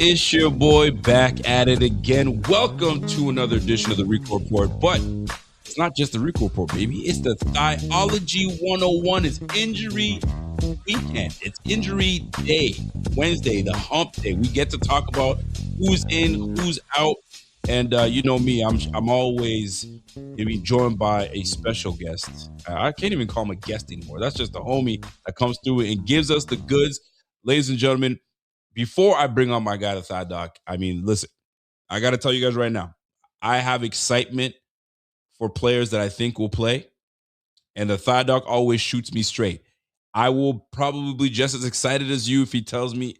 It's your boy back at it again. Welcome to another edition of the Rico Report. But it's not just the Rico Report, baby. It's the Thighology 101. It's injury weekend. It's injury day. Wednesday, the hump day. We get to talk about who's in, who's out. And you know me, I'm always being joined by a special guest. I can't even call him a guest anymore. That's just the homie that comes through and gives us the goods. Ladies and gentlemen, before I bring on my guy, the Thigh Doc, I mean, listen, I got to tell you guys right now, I have excitement for players that I think will play, and the Thigh Doc always shoots me straight. I will probably be just as excited as you if he tells me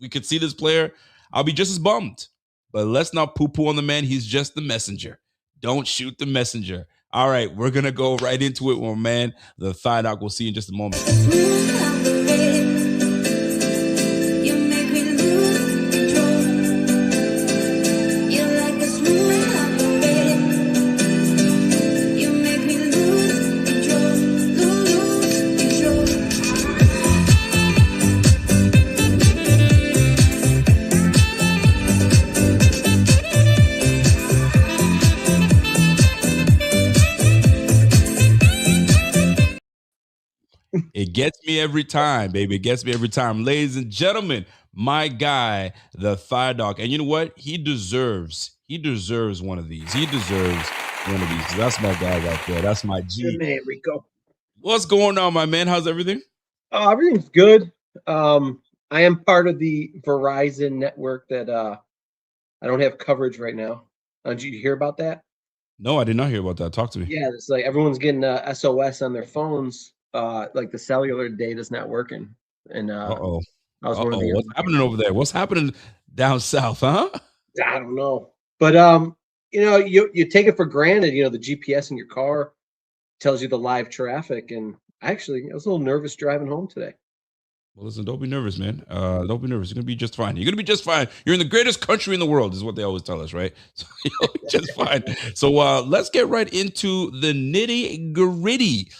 we could see this player. I'll be just as bummed. But let's not poo-poo on the man. He's just the messenger. Don't shoot the messenger. All right, we're going to go right into it, my man. The Thigh Doc. We'll see you in just a moment. It gets me every time, baby. It gets me every time. Ladies and gentlemen, my guy, the Thigh Doc. And you know what? He deserves one of these. He deserves one of these. That's my guy right there. That's my G. Good man, Rico. What's going on, my man? How's everything? Everything's good. I am part of the Verizon network that I don't have coverage right now. Did you hear about that? No, I did not hear about that. Talk to me. Yeah, it's like everyone's getting SOS on their phones. Like the cellular data's not working. And Uh-oh. I was one of the What's happening over there? What's happening down south, huh? I don't know. But you take it for granted, the GPS in your car tells you the live traffic. And actually, I was a little nervous driving home today. Well, listen, don't be nervous, man. Don't be nervous. You're going to be just fine. You're going to be just fine. You're in the greatest country in the world is what they always tell us, right? So you'll be just fine. So let's get right into the nitty gritty.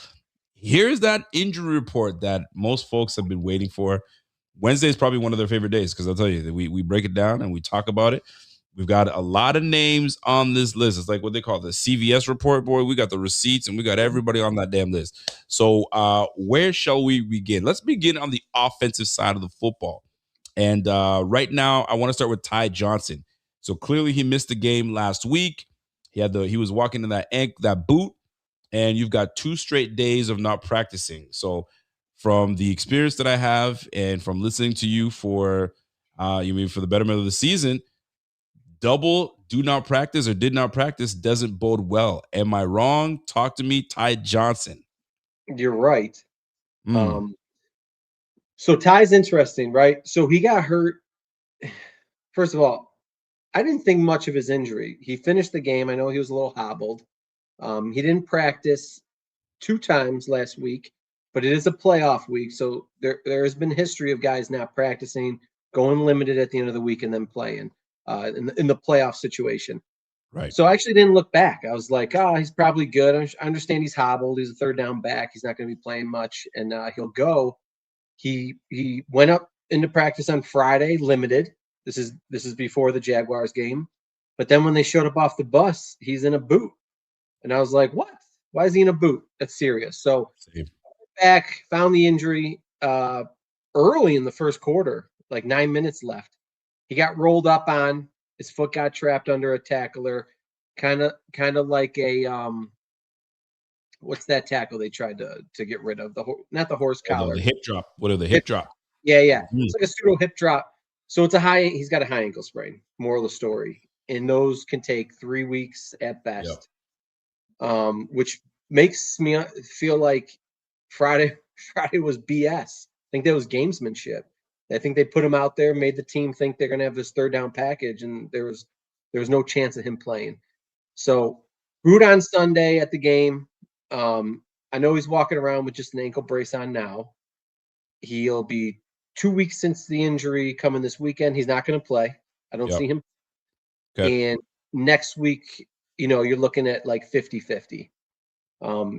Here's that injury report that most folks have been waiting for. Wednesday is probably one of their favorite days because I'll tell you that we break it down and we talk about it. We've got a lot of names on this list. It's like what they call the CVS report, boy. We got the receipts and we got everybody on that damn list. So where shall we begin? Let's begin on the offensive side of the football. And right now, I want to start with Ty Johnson. So clearly he missed the game last week. He was walking in that boot. And you've got 2 straight days of not practicing. So from the experience that I have and from listening to you for the betterment of the season, double do not practice or did not practice doesn't bode well. Am I wrong? Talk to me, Ty Johnson. You're right. So Ty's interesting, right? So he got hurt. First of all, I didn't think much of his injury. He finished the game. I know he was a little hobbled. He didn't practice 2 times last week, but it is a playoff week. So there has been history of guys not practicing, going limited at the end of the week and then playing in the playoff situation. Right. So I actually didn't look back. I was like, he's probably good. I understand he's hobbled. He's a 3rd down back. He's not going to be playing much, and he'll go. He went up into practice on Friday, limited. This is before the Jaguars game. But then when they showed up off the bus, he's in a boot. And I was like, what? Why is he in a boot? That's serious. So back, found the injury early in the first quarter, like 9 minutes left. He got rolled up on. His foot got trapped under a tackler, kind of like a what's that tackle they tried to get rid of? Not the horse collar. The hip drop. What are the hip drop? Yeah. It's like a pseudo hip drop. So he's got a high ankle sprain. Moral of the story. And those can take 3 weeks at best. Yep. Which makes me feel like Friday was BS. I think that was gamesmanship. I think they put him out there, made the team think they're going to have this 3rd down package, and there was no chance of him playing. So boot on Sunday at the game. I know he's walking around with just an ankle brace on now. He'll be 2 weeks since the injury coming this weekend. He's not going to play. I don't see him. Okay. And next week, you're looking at like 50-50.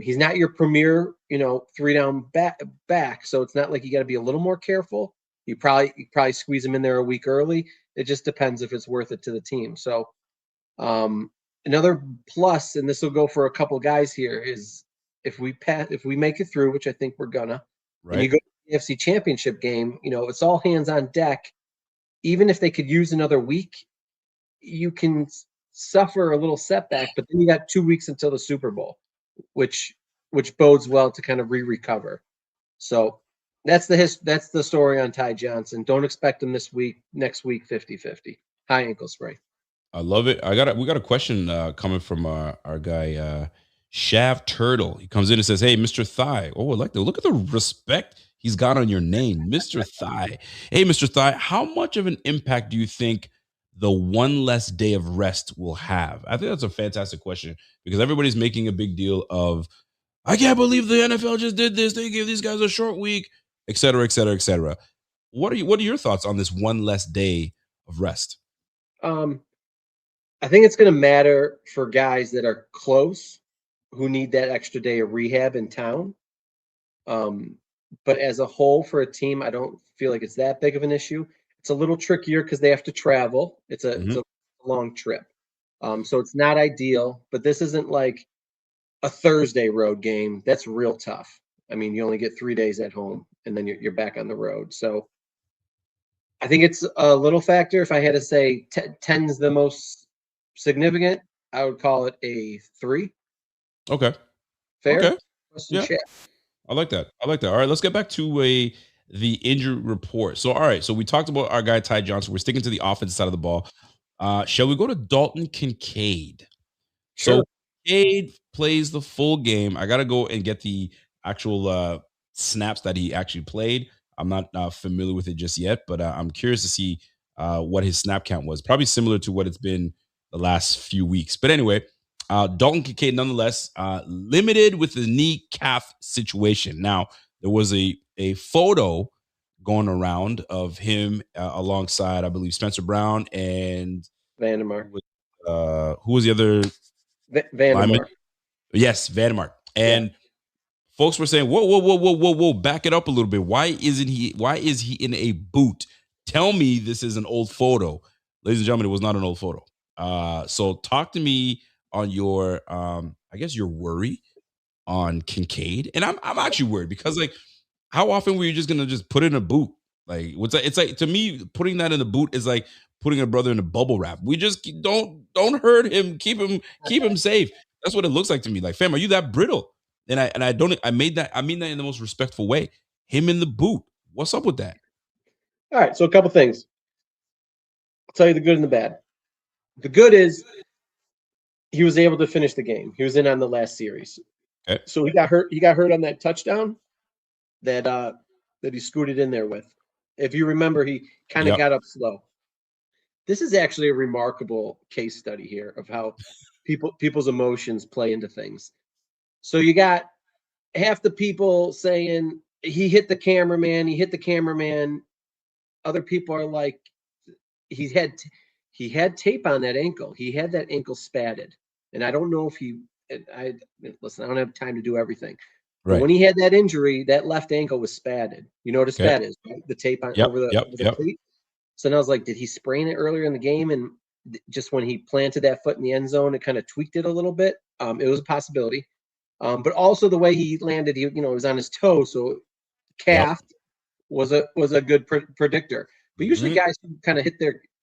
He's not your premier, 3 down back. So it's not like you got to be a little more careful. You probably squeeze him in there a week early. It just depends if it's worth it to the team. So another plus, and this will go for a couple guys here, is if we make it through, which I think we're gonna, and you Right. go to the AFC Championship game, it's all hands on deck. Even if they could use another week, you can suffer a little setback, but then you got 2 weeks until the Super Bowl, which bodes well to kind of recover. So that's the story on Ty Johnson. Don't expect him this week. Next week, 50-50. High ankle sprain. I love it. We got a question coming from our guy Shav Turtle. He comes in and says, "Hey, Mr. Thigh." Oh, I like to look at the respect he's got on your name, Mr. Thigh. Hey, Mr. Thigh, how much of an impact do you think the one less day of rest will have? I think that's a fantastic question because everybody's making a big deal of, I can't believe the NFL just did this. They gave these guys a short week, et cetera, et cetera, et cetera. What are your thoughts on this one less day of rest? Um, I think it's going to matter for guys that are close who need that extra day of rehab in town. Um, but as a whole, for a team, I don't feel like it's that big of an issue. It's a little trickier because they have to travel. It's Mhm. a long trip, so it's not ideal. But this isn't like a Thursday road game. That's real tough. I mean, you only get 3 days at home, and then you're back on the road. So I think it's a little factor. If I had to say 10's the most significant, I would call it a 3. Okay. Fair? Okay. Question Yeah. chat. I like that. I like that. All right, let's get back to the injury report. So, all right, so we talked about our guy Ty Johnson. We're sticking to the offensive side of the ball. Shall we go to Dalton Kincaid? So Sure. Cade plays the full game. I gotta go and get the actual snaps that he actually played. I'm not familiar with it just yet, but I'm curious to see what his snap count was. Probably similar to what it's been the last few weeks. But anyway, Dalton Kincaid, nonetheless, limited with the knee calf situation. Now there was a photo going around of him alongside, I believe, Spencer Brown and Vandermark. who was the other lineman? Vandermark. Yes, Vandermark. Yeah. And folks were saying, "Whoa, whoa, whoa, whoa, whoa, whoa! Back it up a little bit. Why isn't he? Why is he in a boot? Tell me this is an old photo, ladies and gentlemen. It was not an old photo. So talk to me on your, I guess your worry on Kincaid, and I'm actually worried because like, how often were you just gonna just put it in a boot? Like, what's that? It's like to me, putting that in the boot is like putting a brother in a bubble wrap. We just don't hurt him. Keep him safe. That's what it looks like to me. Like, fam, are you that brittle? And I don't. I mean that in the most respectful way. Him in the boot. What's up with that? All right. So a couple things. I'll tell you the good and the bad. The good is he was able to finish the game. He was in on the last series. Okay. So he got hurt. He got hurt on that touchdown that he scooted in there with. If you remember, he kind of Yep. got up slow. This is actually a remarkable case study here of how people's emotions play into things. So you got half the people saying he hit the cameraman, he hit the cameraman. Other people are like, he had he had tape on that ankle. He had that ankle spatted, and I don't know if he. I listen. I don't have time to do everything, but Right. when he had that injury, that left ankle was spatted. You know what a Okay. spat is? Right? The tape on Yep. Yep. over the Yep. cleat. So then I was like, did he sprain it earlier in the game? And just when he planted that foot in the end zone, it kind of tweaked it a little bit. It was a possibility. But also the way he landed, he was on his toe, so Yep. calf was a good predictor. But usually Mhm. guys who kind of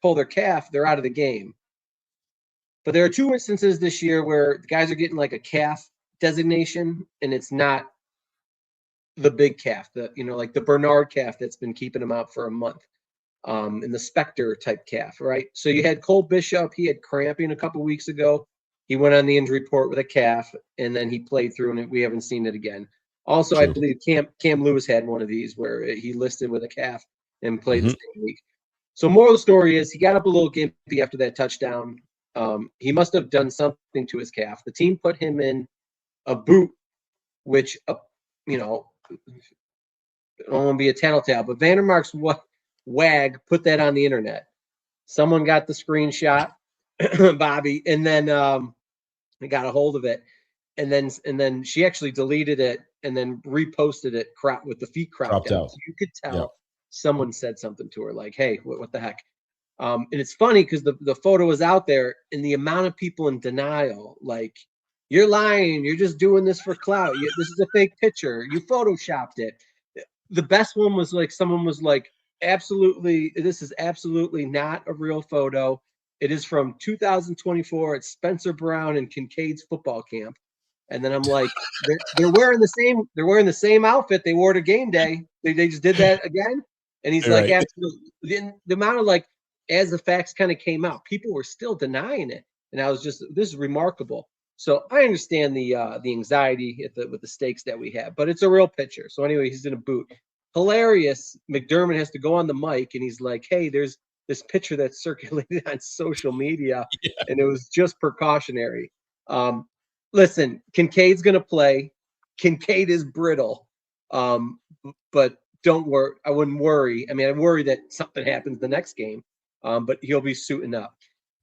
pull their calf, they're out of the game. But there are two instances this year where the guys are getting like a calf designation, and it's not the big calf, like the Bernard calf that's been keeping him out for a month, and the Spectre type calf, right? So you had Cole Bishop, he had cramping a couple weeks ago. He went on the injury report with a calf, and then he played through, and we haven't seen it again. Also, I True. believe Cam Lewis had one of these where he listed with a calf and played the Mhm. same week. So moral of the story is he got up a little gimpy after that touchdown. He must have done something to his calf. The team put him in a boot, which you know, I don't want to be a tattletale, but Vandermark's wag put that on the internet. Someone got the screenshot, Bobby, and then they got a hold of it, and then she actually deleted it and then reposted it with the feet cropped Dropped down, out. so you could Yep. tell someone said something to her like, "Hey, what the heck?" And it's funny because the photo was out there and the amount of people in denial, like, you're lying, you're just doing this for clout. This is a fake picture. You photoshopped it. The best one was like, someone was like, absolutely, this is absolutely not a real photo. It is from 2024 at Spencer Brown and Kincaid's football camp. And then I'm like, they're wearing the same outfit they wore to game day. They just did that again. And he's like, Right. absolutely. The amount of, like, as the facts kind of came out, people were still denying it. And I was just, this is remarkable. So I understand the anxiety with the stakes that we have, but it's a real picture. So anyway, he's in a boot. Hilarious. McDermott has to go on the mic and he's like, hey, there's this picture that's circulated on social media, Yeah. and it was just precautionary. Listen, Kincaid's going to play. Kincaid is brittle, but don't worry. I wouldn't worry. I mean, I worry that something happens the next game, but he'll be suiting up.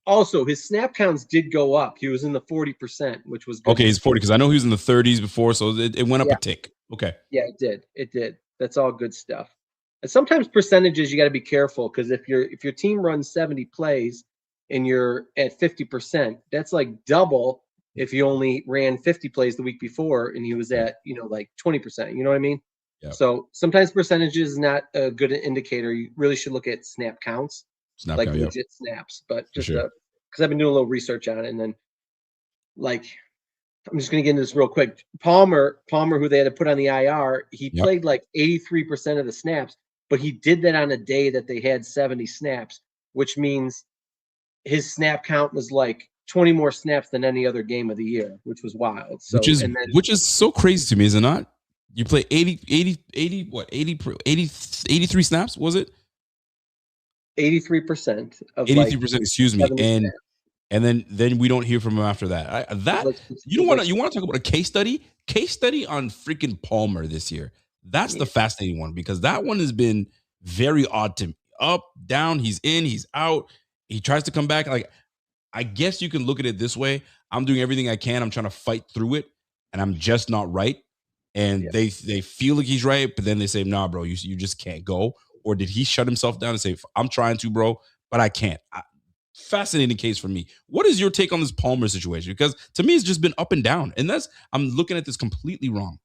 Also, his snap counts did go up. He was in the 40%, which was good. Okay, he's 40 because I know he was in the 30s before, so it went up Yeah. a tick. Okay. Yeah, it did. It did. That's all good stuff. And sometimes percentages you got to be careful because if your team runs 70 plays and you're at 50%, that's like double if you only ran 50 plays the week before and he was at, like 20%. You know what I mean? Yeah. So sometimes percentage is not a good indicator. You really should look at snap counts, Snap like count, legit snaps. But just sure. because I've been doing a little research on it, and then, like, I'm just going to get into this real quick. Palmer, who they had to put on the IR, he Yep. played like 83% of the snaps, but he did that on a day that they had 70 snaps, which means his snap count was like 20 more snaps than any other game of the year, which was wild. So, which is so crazy to me, is it not? You play 83 snaps, was it? 83% of 83%, excuse me. 70 snaps. And then we don't hear from him after that. You want to talk about a case study? Case study on freaking Palmer this year. That's the fascinating one because that one has been very odd to me. Up, down, he's in, he's out. He tries to come back. Like, I guess you can look at it this way. I'm doing everything I can. I'm trying to fight through it, and I'm just not right. And they feel like he's right, but then they say, nah, bro, you just can't go. Or did he shut himself down and say, I'm trying to, bro, but I can't? Fascinating case for me. What is your take on this Palmer situation? Because to me, it's just been up and down. And I'm looking at this completely wrong.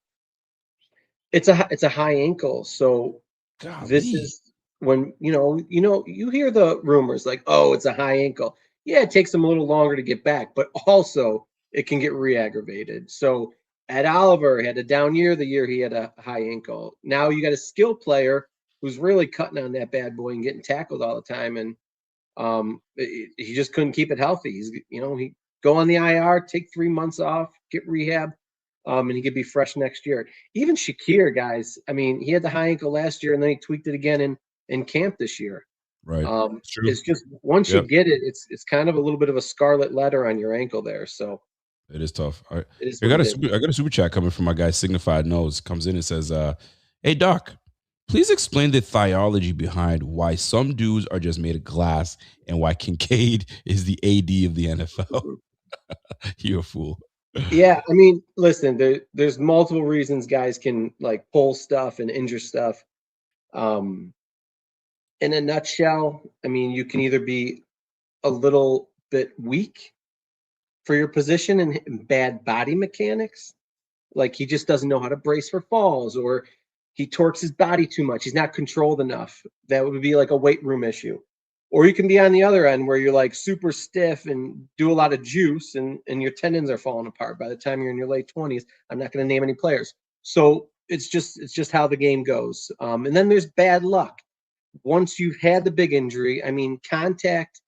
It's a high ankle. So Golly. this is when, you hear the rumors like, oh, it's a high ankle. Yeah, it takes them a little longer to get back, but also it can get re-aggravated. So Ed Oliver had a down year the year he had a high ankle. Now you got a skill player who's really cutting on that bad boy and getting tackled all the time. And he just couldn't keep it healthy. He go on the IR, take 3 months off, get rehab, and he could be fresh next year. Even Shakir, guys, I mean, he had the high ankle last year and then he tweaked it again in camp this year. Right. It's just once you get it, it's kind of a little bit of a scarlet letter on your ankle there. So it is tough. All right. I got a super chat coming from my guy Signified Nose. Comes in and says, hey Doc, please explain the Thighology behind why some dudes are just made of glass and why Kincaid is the AD of the NFL. You're a fool. Yeah, I mean, listen, there's multiple reasons guys can like pull stuff and injure stuff. In a nutshell, I mean, you can either be a little bit weak for your position and bad body mechanics, like he just doesn't know how to brace for falls, or he torques his body too much. He's not controlled enough. That would be like a weight room issue. Or you can be on the other end where you're like super stiff and do a lot of juice and your tendons are falling apart by the time you're in your late 20s. I'm not going to name any players. So it's just how the game goes. And then there's bad luck. Once you've had the big injury, I mean, contact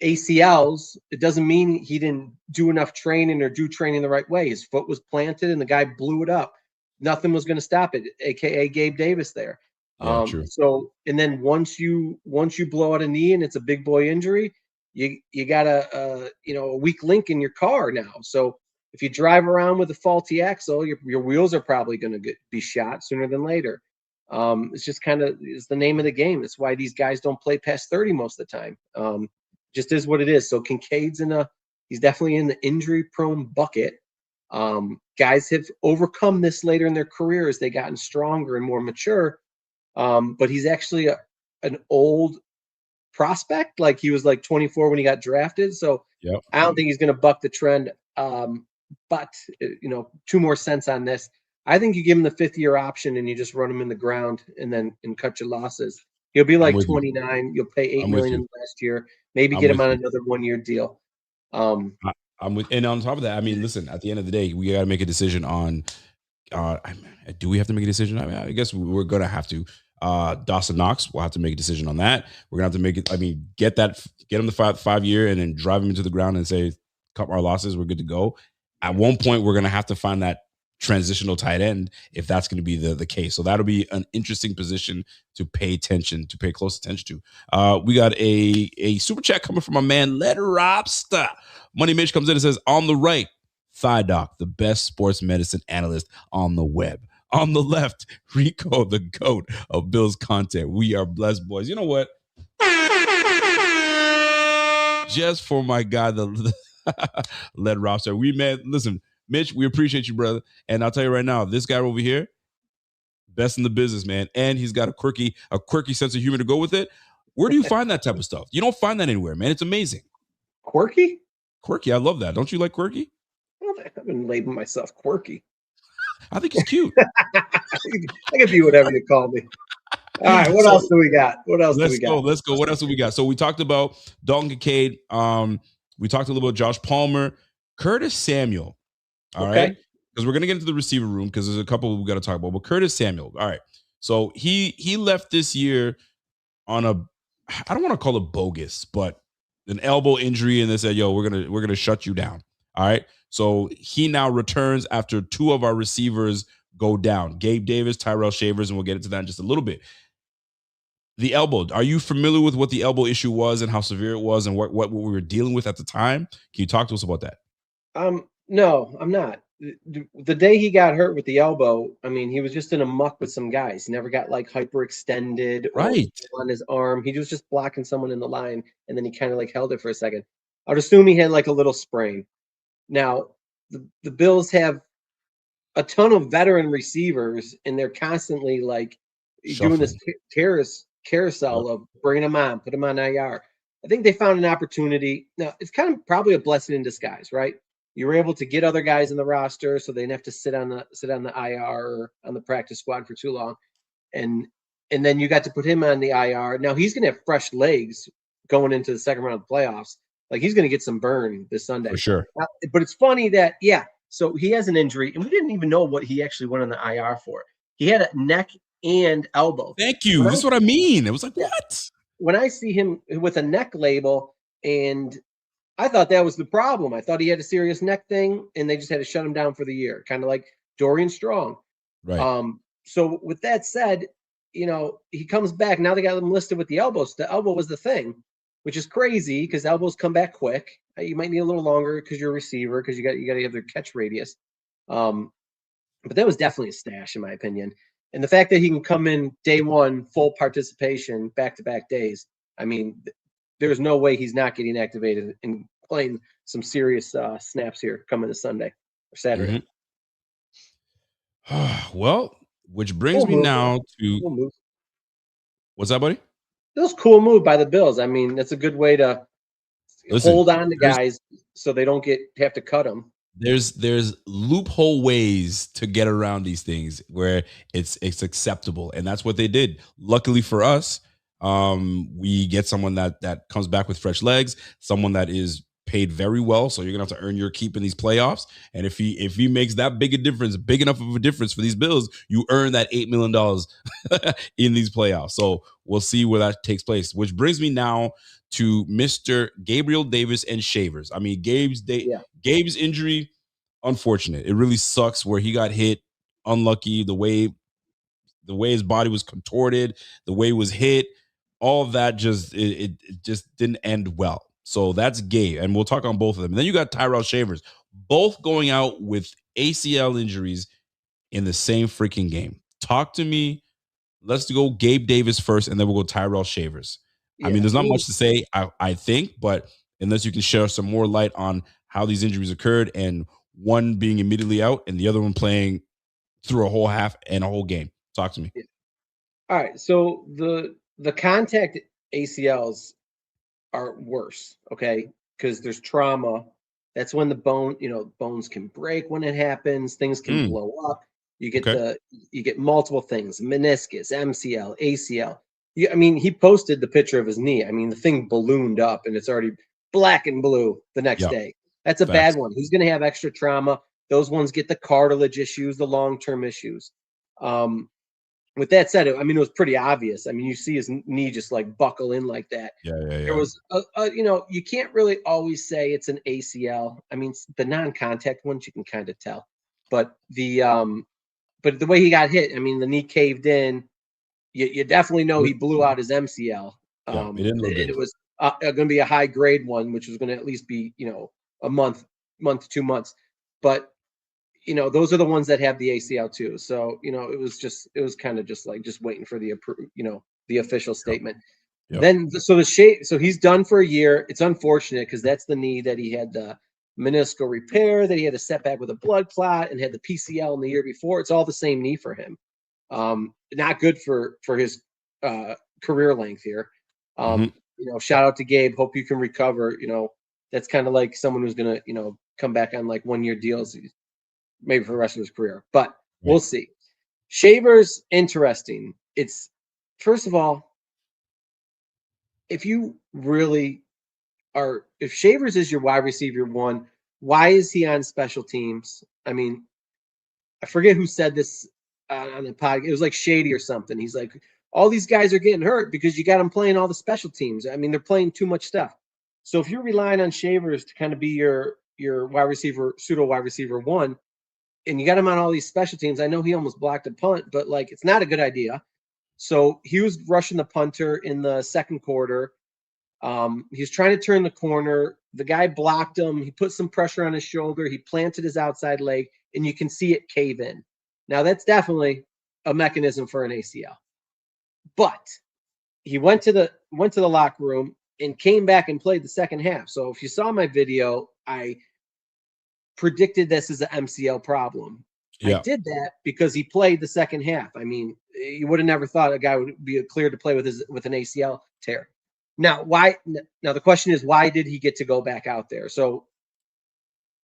ACLs, it doesn't mean he didn't do enough training or do training the right way. His foot was planted and the guy blew it up. Nothing was going to stop it, aka Gabe Davis there. Yeah, true. So, and then once you blow out a knee and it's a big boy injury, you got a weak link in your car now. So if you drive around with a faulty axle, your wheels are probably going to be shot sooner than later. It's just it's the name of the game. That's why these guys don't play past 30 most of the time. Just is what it is. So Kincaid's he's definitely in the injury prone bucket. Guys have overcome this later in their career as they gotten stronger and more mature. But he's actually an old prospect. Like he was like 24 when he got drafted. So Yep. I don't think he's going to buck the trend. But 2 more cents on this. I think you give him the 5th-year option and you just run him in the ground and cut your losses. He'll be I'm like with you. 29. You'll pay $8 I'm with million you. in the last year. Maybe I'm get him with on you. another 1-year deal. I'm with, and on top of that, I mean, listen. At the end of the day, we got to make a decision on. Do we have to make a decision? I mean, I guess we're gonna have to. Dawson Knox will have to make a decision on that. We're gonna have to make it. I mean, get him the 5 year, and then drive him into the ground and say, cut our losses. We're good to go. At one point, we're gonna have to find that transitional tight end if that's going to be the case. So that'll be an interesting position to pay close attention to. We got a super chat coming from my man Led Robster. Money Mitch comes in and says, on the right, Thigh Doc, the best sports medicine analyst on the web. On the left, Rico, the goat of Bill's content. We are blessed, boys. You know what? Just for my guy, the Led Robster. Listen, Mitch, we appreciate you, brother. And I'll tell you right now, this guy over here, best in the business, man. And he's got a quirky sense of humor to go with it. Where do you find that type of stuff? You don't find that anywhere, man. It's amazing. Quirky? Quirky. I love that. Don't you like quirky? I've been labeling myself quirky. I think he's cute. I can be whatever you call me. All right, what else do we got? Let's go. What else do we got? So we talked about Dalton Kincaid. We talked a little about Josh Palmer, Curtis Samuel. All right, because we're gonna get into the receiver room because there's a couple we got to talk about. But Curtis Samuel. All right, so he left this year on I don't want to call it bogus, but an elbow injury, and they said, "Yo, we're gonna shut you down." All right, so he now returns after 2 of our receivers go down, Gabe Davis, Tyrell Shavers, and we'll get into that in just a little bit. The elbow. Are you familiar with what the elbow issue was and how severe it was and what we were dealing with at the time? Can you talk to us about that? No, I'm not. The day he got hurt with the elbow, I mean, he was just in a muck with some guys. He never got like hyperextended or on his arm. He was just blocking someone in the line, and then he kind of like held it for a second. I'd assume he had like a little sprain. Now, the Bills have a ton of veteran receivers, and they're constantly like doing this carousel of bringing them on, put them on IR. I think they found an opportunity. Now, it's kind of probably a blessing in disguise, right? You were able to get other guys in the roster, so they didn't have to sit on the IR or on the practice squad for too long, and then you got to put him on the IR. Now he's going to have fresh legs going into the second round of the playoffs. Like he's going to get some burn this Sunday for sure. But it's funny that so he has an injury, and we didn't even know what he actually went on the IR for. He had a neck and elbow. Thank you. That's what I mean. It was like, what? When I see him with a neck label, and I thought that was the problem. I thought he had a serious neck thing, and they just had to shut him down for the year, kind of like Dorian Strong. Right. So with that said, he comes back. Now they got him listed with the elbows. The elbow was the thing, which is crazy because elbows come back quick. You might need a little longer because you're a receiver because you got to have their catch radius. But that was definitely a stash in my opinion. And the fact that he can come in day one, full participation, back-to-back days. I mean, there's no way he's not getting activated and playing some serious snaps here coming this Sunday or Saturday. Mm-hmm. Well, which brings me now to what's that, buddy? It was a cool move by the Bills. I mean, that's a good way to hold on to guys so they don't have to cut them. There's loophole ways to get around these things where it's acceptable, and that's what they did. Luckily for us, we get someone that comes back with fresh legs, someone that is paid very well, so you're gonna have to earn your keep in these playoffs. And if he makes that big enough of a difference for these Bills, you earn that $8 million in these playoffs. So we'll see where that takes place. Which brings me now to Mr. Gabriel Davis and Shavers. I mean, Gabe's injury, unfortunate. It really sucks where he got hit, unlucky, the way his body was contorted, the way it was hit, all of that it just didn't end well. So that's Gabe, and we'll talk on both of them. And then you got Tyrell Shavers, both going out with ACL injuries in the same freaking game. Talk to me. Let's go Gabe Davis first, and then we'll go Tyrell Shavers. Yeah. I mean, there's not much to say, I think, but unless you can share some more light on how these injuries occurred and one being immediately out and the other one playing through a whole half and a whole game. Talk to me. All right. So the contact ACLs, are worse, okay? Because there's trauma. That's when the bones can break when it happens, things can Mm, blow up. okay. You get multiple things, meniscus, MCL, ACL. I mean, he posted the picture of his knee. I mean, the thing ballooned up and it's already black and blue the next Yeah. day. That's a bad Facts. one. He's going to have extra trauma. Those ones get the cartilage issues, the long-term issues. Um, with that said, I mean, it was pretty obvious. I mean, you see his knee just like buckle in like that. Yeah. Yeah. There Yeah. was you can't really always say it's an ACL. I mean, the non-contact ones you can kind of tell, but the way he got hit, I mean, the knee caved in. You definitely know he blew out his MCL. Yeah. It didn't look And good. it was going to be a high grade one, which was going to at least be a month, 2 months. But those are the ones that have the ACL too. So it was kind of just like just waiting for the official Yep. statement. Yep. Then so he's done for a year. It's unfortunate because that's the knee that he had the meniscal repair, that he had a setback with a blood clot, and had the PCL in the year before. It's all the same knee for him. Not good for his career length here. Hmm. Shout out to Gabe. Hope you can recover. That's kind of like someone who's gonna come back on like 1 year deals, maybe for the rest of his career. But we'll Right. see. Shavers, interesting. It's first of all, if you really if Shavers is your wide receiver one, why is he on special teams? I mean, I forget who said this on the podcast. It was like Shady or something. He's like, all these guys are getting hurt because you got them playing all the special teams. I mean, they're playing too much stuff. So if you're relying on Shavers to kind of be your wide receiver, pseudo wide receiver one, and you got him on all these special teams, I know he almost blocked a punt, but like it's not a good idea. So he was rushing the punter in the second quarter. He was trying to turn the corner. The guy blocked him. He put some pressure on his shoulder. He planted his outside leg, and you can see it cave in. Now, that's definitely a mechanism for an ACL. But he went to the locker room and came back and played the second half. So if you saw my video, I predicted this as an MCL problem. I Yeah. did that because he played the second half. I mean, you would have never thought a guy would be cleared to play with an ACL tear. Now, why? Now the question is, why did he get to go back out there? So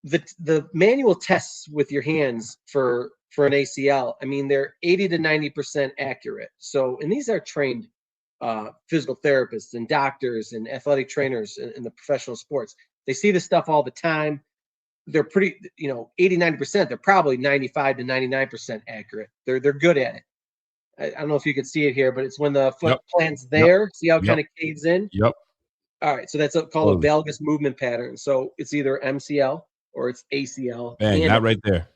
the manual tests with your hands for an ACL, I mean, they're 80 to 90% accurate. So, and these are trained physical therapists and doctors and athletic trainers in the professional sports. They see this stuff all the time. They're pretty, 80, 90%. They're probably 95 to 99% accurate. They're good at it. I don't know if you can see it here, but it's when the foot Yep. plants Yep. there. See how it Yep. kind of caves in? Yep. All right. So that's called a Totally. valgus movement pattern. So it's either MCL or it's ACL. Bang. And That right there.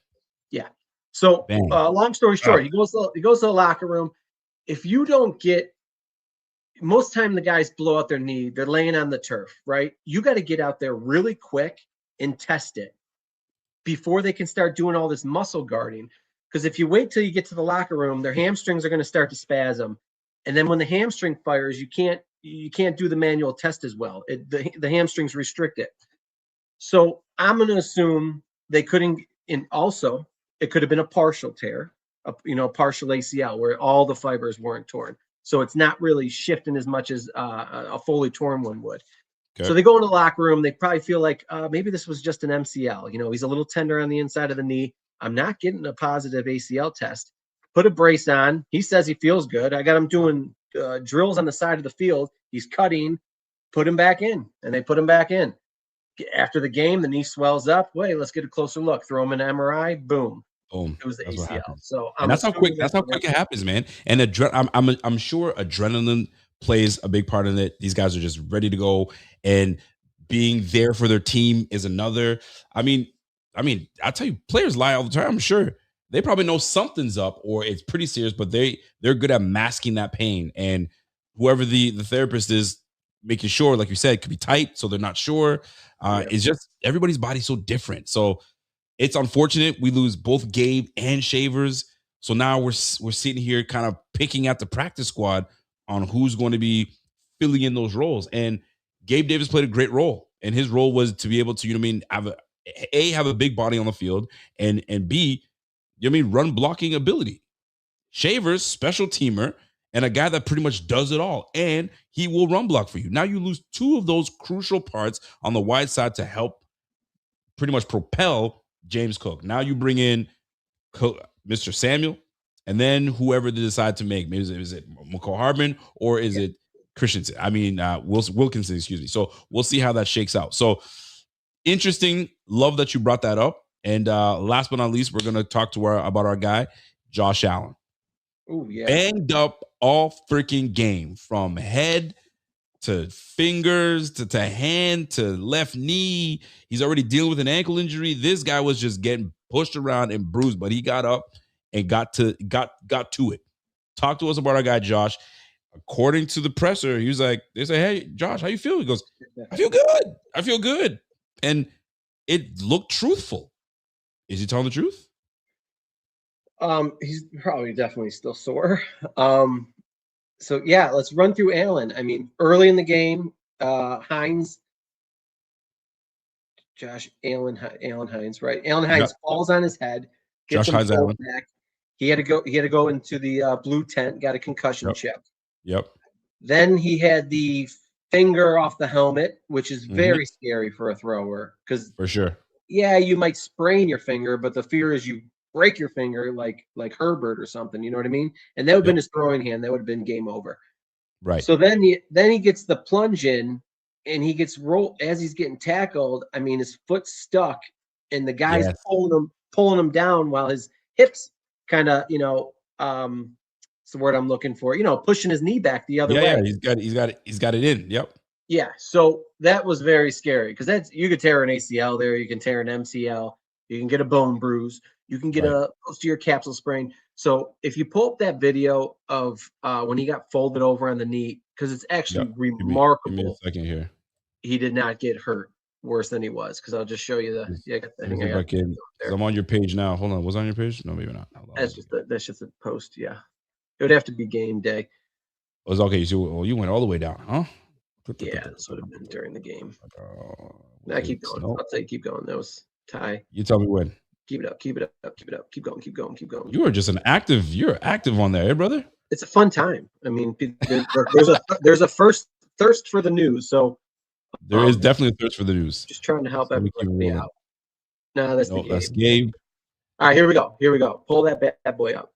yeah. So Bang. long story Up. short, he goes to the locker room. If you don't get most time the guys blow out their knee, they're laying on the turf, right? You got to get out there really quick and test it before they can start doing all this muscle guarding. Because if you wait till you get to the locker room, their hamstrings are going to start to spasm, and then when the hamstring fires, you can't do the manual test as well. The hamstrings restrict it. So I'm going to assume they couldn't. And also, it could have been a partial tear, a partial ACL where all the fibers weren't torn. So it's not really shifting as much as a fully torn one would. So Okay. they go in the locker room. They probably feel like maybe this was just an MCL. He's a little tender on the inside of the knee. I'm not getting a positive ACL test. Put a brace on. He says he feels good. I got him doing drills on the side of the field. He's cutting. Put him back in, and they put him back in. After the game, the knee swells up. Wait, let's get a closer look. Throw him an MRI. Boom. Boom. It was the That's what ACL. happens. So And I'm that's how quick. assuming That's that's how what quick it happened. happens, man. And I'm sure adrenaline plays a big part in it. These guys are just ready to go, and being there for their team is another. I mean, I tell you, players lie all the time. I'm sure they probably know something's up or it's pretty serious, but they're good at masking that pain. And whoever the therapist is, making sure, like you said, it could be tight, so they're not sure. Yeah. It's just everybody's body's so different. So it's unfortunate we lose both Gabe and Shavers. So now we're sitting here kind of picking at the practice squad on who's going to be filling in those roles. And Gabe Davis played a great role, and his role was to be able to, have a big body on the field, and B, run blocking ability. Shavers, special teamer, and a guy that pretty much does it all, and he will run block for you. Now you lose two of those crucial parts on the wide side to help pretty much propel James Cook. Now you bring in Mr. Samuel, and then whoever they decide to make. Maybe is it McCall Hardman or is it Christensen? I mean, Wilkinson, excuse me. So we'll see how that shakes out. So interesting. Love that you brought that up. And last but not least, we're going to talk to about our guy, Josh Allen. Oh, yeah. Banged up all freaking game from head to fingers to hand to left knee. He's already dealing with an ankle injury. This guy was just getting pushed around and bruised, but he got up and got to it. Talk to us about our guy Josh. According to the presser, he was like, they say, "Hey, Josh, how you feel?" He goes, "I feel good. I feel good." And it looked truthful. Is he telling the truth? He's probably definitely still sore. So yeah, let's run through Allen. I mean, early in the game, Hines, Allen Hines, right? Allen Hines falls on his head, gets him pulled back. He had to go into the blue tent, got a concussion chip. Yep. Then he had the finger off the helmet, which is very scary for a thrower because for sure. Yeah, you might sprain your finger, but the fear is you break your finger like Herbert or something. You know what I mean? And that would have been his throwing hand. That would have been game over. Right. So then he gets the plunge in, and he gets rolled as he's getting tackled. I mean, his foot's stuck, and the guy's pulling him down while his hips kind of, it's the word I'm looking for, pushing his knee back the other way. Yeah, he's got it in. Yep. Yeah, so that was very scary because you could tear an ACL there, you can tear an MCL, you can get a bone bruise, you can get a posterior capsule sprain. So if you pull up that video of when he got folded over on the knee, because it's actually remarkable. Give me a second here. He did not get hurt worse than he was. Because I'll just show you I'm on your page now. Hold on, was on your page? No, maybe not. That's just a post. Yeah, it would have to be game day. It was okay. So you went all the way down, huh? Yeah, this would have been during the game. I keep going. I'll say keep going. That was Ty. You tell me when. Keep it up. Keep it up. Keep it up. Keep going. Keep going. Keep going. You are just you're active on there, eh, brother? It's a fun time. I mean, there's a first thirst for the news. So there is definitely a thirst for the news. Just trying to help everybody out. No, that's Gabe. All right, here we go. Here we go. Pull that bad boy up.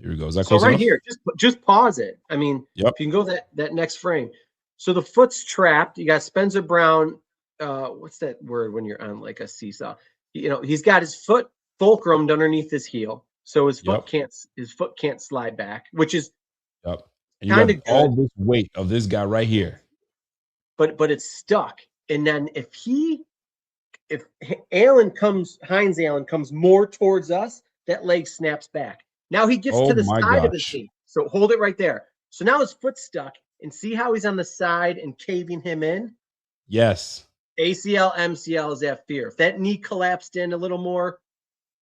Here we go. Is that close enough? Here, just pause it. I mean, if you can go that next frame. So the foot's trapped. You got Spencer Brown. What's that word when you're on like a seesaw? He's got his foot fulcrumed underneath his heel, so his foot can't slide back, which is and you got all this weight of this guy right here. But it's stuck. And then if Hines Allen comes more towards us, that leg snaps back. Now he gets to the side of his knee. So hold it right there. So now his foot's stuck, and see how he's on the side and caving him in? Yes. ACL, MCL is that fear. If that knee collapsed in a little more,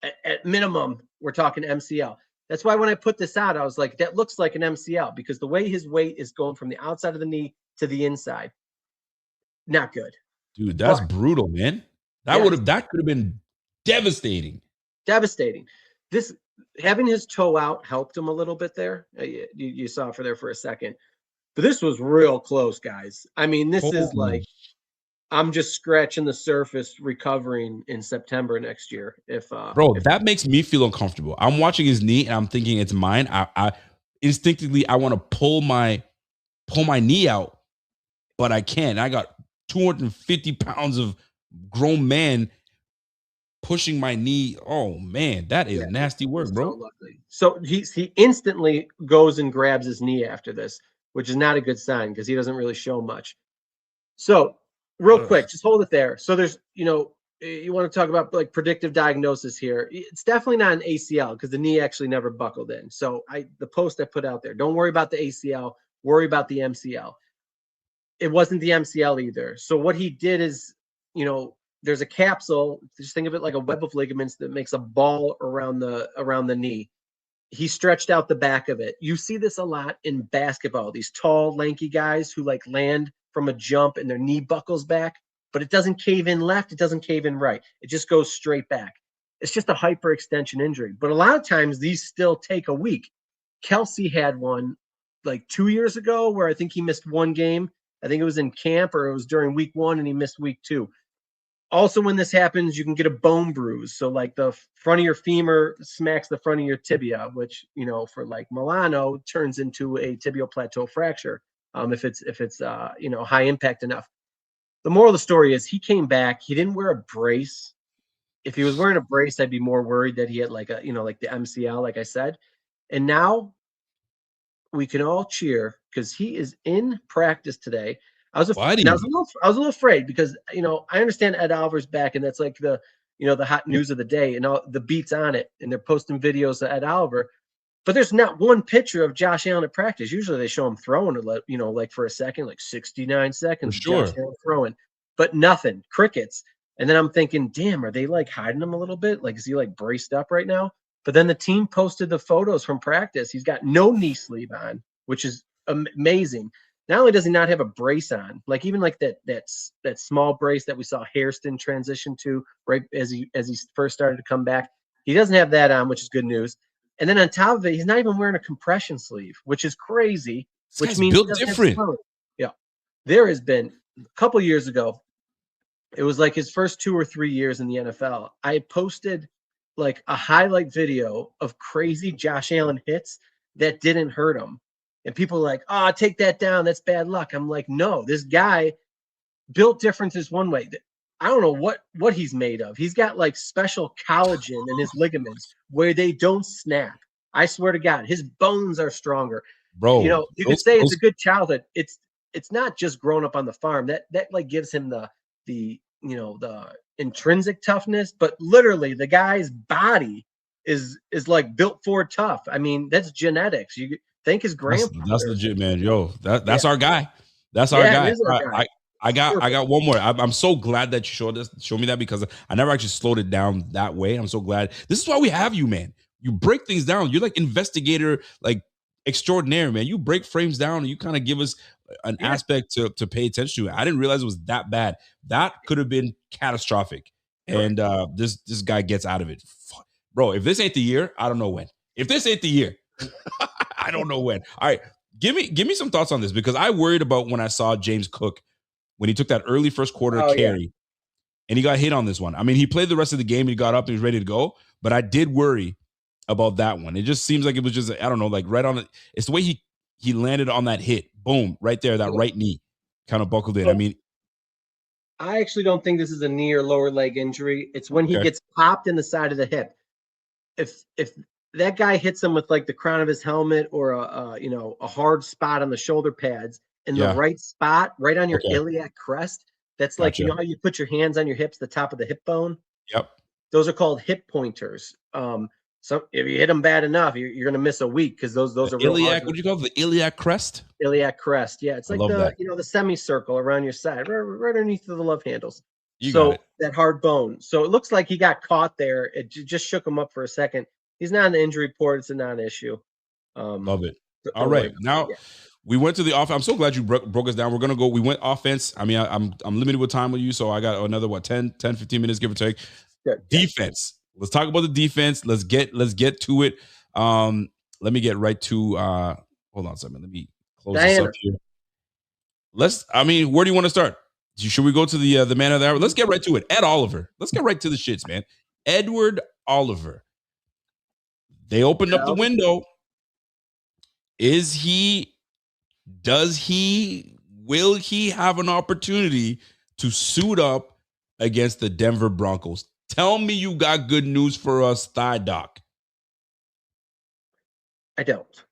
at minimum, we're talking MCL. That's why when I put this out, I was like, that looks like an MCL because the way his weight is going from the outside of the knee to the inside. Not good. Dude, that's brutal, man. That could have been devastating. Devastating. Having his toe out helped him a little bit there. You saw for a second. But this was real close, guys. I mean, this is like I'm just scratching the surface recovering in September next year. That makes me feel uncomfortable. I'm watching his knee and I'm thinking it's mine. I instinctively I want to pull my knee out, but I can't. I got 250 pounds of grown man pushing my knee. Oh man, that is nasty work, bro. So he instantly goes and grabs his knee after this, which is not a good sign because he doesn't really show much. So real quick, just hold it there. So there's, you want to talk about like predictive diagnosis here. It's definitely not an ACL because the knee actually never buckled in. So the post I put out there, don't worry about the ACL, worry about the MCL. It wasn't the MCL either. So what he did is, there's a capsule. Just think of it like a web of ligaments that makes a ball around the knee. He stretched out the back of it. You see this a lot in basketball. These tall, lanky guys who like land from a jump and their knee buckles back, but it doesn't cave in left. It doesn't cave in right. It just goes straight back. It's just a hyperextension injury. But a lot of times these still take a week. Kelsey had one like 2 years ago where I think he missed one game. I think it was in camp or it was during week 1 and he missed week 2. Also, when this happens, you can get a bone bruise. So like the front of your femur smacks the front of your tibia, which, you know, for like Milano turns into a tibial plateau fracture. If it's you know, high impact enough. The moral of the story is he came back. He didn't wear a brace. If he was wearing a brace, I'd be more worried that he had like a, you know, like the MCL, like I said. And now we can all cheer because he is in practice today. I was Buddy. now I was a little afraid because, you know, I understand Ed Oliver's back and that's like the, you know, the hot news of the day and all the beats on it, and they're posting videos of Ed Oliver. But there's not one picture of Josh Allen at practice. Usually they show him throwing, you know, like for a second, like 69 seconds, For sure. Josh Allen throwing, but nothing, crickets. And then I'm thinking, damn, are they like hiding him a little bit? Like, is he like braced up right now? But then the team posted the photos from practice. He's got no knee sleeve on, which is amazing. Not only does he not have a brace on, like even like that small brace that we saw Hairston transition to right as he first started to come back, he doesn't have that on, which is good news. And then on top of it, he's not even wearing a compression sleeve, which is crazy. This which guy's means built different. Yeah, there has been a couple years ago. It was like his first 2 or 3 years in the NFL. I posted like a highlight video of crazy Josh Allen hits that didn't hurt him. And people are like, oh, take that down. That's bad luck. I'm like, no, this guy built different is one way. I don't know what he's made of. He's got like special collagen in his ligaments where they don't snap. I swear to God, his bones are stronger. Bro, You know, you could say it's a good childhood. It's not just growing up on the farm. That like gives him the you know, the intrinsic toughness, but literally the guy's body is like built for tough. I mean, that's genetics. You think his grandfather. That's legit, man. Yo, that's our guy. That's our Yeah, guy. it is our guy. I got one more. I'm so glad that you showed me that because I never actually slowed it down that way. I'm so glad. This is why we have you, man. You break things down. You're like investigator, like extraordinaire, man. You break frames down and you kind of give us an aspect to pay attention to. I didn't realize it was that bad. That could have been catastrophic. And this guy gets out of it. Bro, if this ain't the year, I don't know when. If this ain't the year, I don't know when. All right. Give me some thoughts on this because I worried about when I saw James Cook when he took that early first quarter carry and he got hit on this one. I mean, he played the rest of the game. He got up and he was ready to go, but I did worry about that one. It just seems like it was just, I don't know, like right on it. It's the way he landed on that hit. Boom, right there, that right knee kind of buckled in. I mean, I actually don't think this is a knee or lower leg injury. It's when he gets popped in the side of the hip. If that guy hits him with like the crown of his helmet or a hard spot on the shoulder pads in the right spot, right on your iliac crest, that's like, you know how you put your hands on your hips, the top of the hip bone? Yep. Those are called hip pointers. So if you hit them bad enough, you're going to miss a week because those are real iliac. What do you call it? The iliac crest? Iliac crest. Yeah, it's like the semicircle around your side, right underneath the love handles. That hard bone. So it looks like he got caught there. It just shook him up for a second. He's not in the injury report. It's a non-issue. Love it. All right, now we went to the offense. I'm so glad you broke us down. We're gonna go. We went offense. I mean, I'm limited with time with you, so I got another 10, 15 minutes, give or take. Good. Defense. Let's talk about the defense. Let's get to it. Let me get right to hold on a second. Let me close this up here. Where do you want to start? Should we go to the man of the hour? Let's get right to it. Ed Oliver. Let's get right to the shits, man. Edward Oliver. They opened up the window. Will he have an opportunity to suit up against the Denver Broncos? Tell me you got good news for us, Thigh Doc. I don't.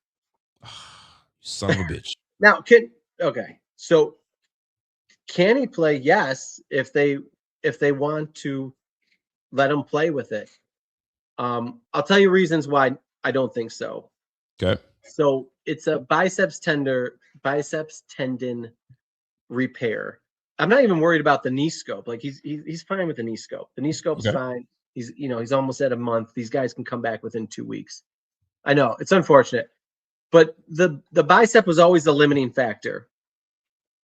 Son of a bitch. Now, so can he play? Yes, if they want to let him play with it. I'll tell you reasons why I don't think so. Okay. So it's a biceps tendon repair. I'm not even worried about the knee scope. Like he's fine with the knee scope. The knee scope's fine. He's almost at a month. These guys can come back within 2 weeks. I know it's unfortunate, but the bicep was always the limiting factor.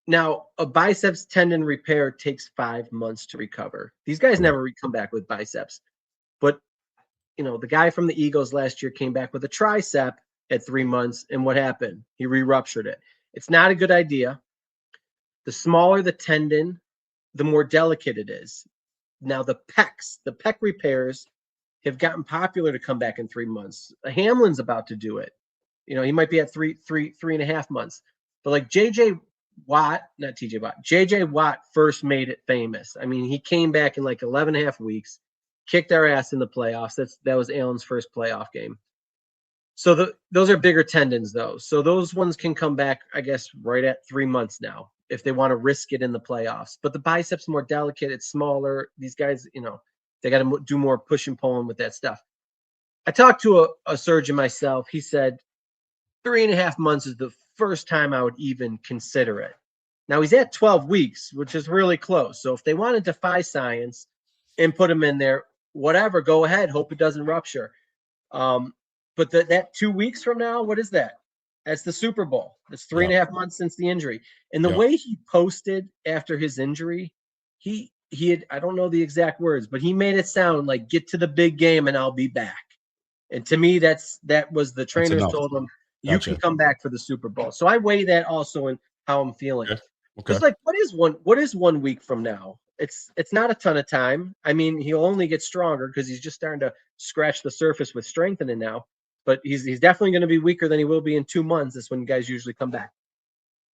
Now, a biceps tendon repair takes 5 months to recover. These guys never come back with biceps. But the guy from the Eagles last year came back with a tricep at 3 months, and what happened? He re-ruptured it. It's not a good idea. The smaller the tendon, the more delicate it is. Now the pec repairs have gotten popular to come back in 3 months. Hamlin's about to do it. He might be at 3.5 months. But like JJ Watt first made it famous. I mean, he came back in like 11 and a half weeks, kicked our ass in the playoffs. That was Allen's first playoff game. So those are bigger tendons, though. So those ones can come back, I guess, right at 3 months now if they want to risk it in the playoffs. But the biceps more delicate. It's smaller. These guys, they got to do more push and pulling with that stuff. I talked to a surgeon myself. He said 3.5 months is the first time I would even consider it. Now he's at 12 weeks, which is really close. So if they want to defy science and put him in there, whatever, go ahead. Hope it doesn't rupture. But that 2 weeks from now, what is that? That's the Super Bowl. It's 3.5 months since the injury. And the way he posted after his injury, he had, I don't know the exact words, but he made it sound like, get to the big game and I'll be back. And to me, that was the trainers told him, you can come back for the Super Bowl. So I weigh that also in how I'm feeling. Okay. It's like, what is 1 week from now? It's not a ton of time. I mean, he'll only get stronger because he's just starting to scratch the surface with strengthening now. But he's definitely going to be weaker than he will be in 2 months. That's when guys usually come back.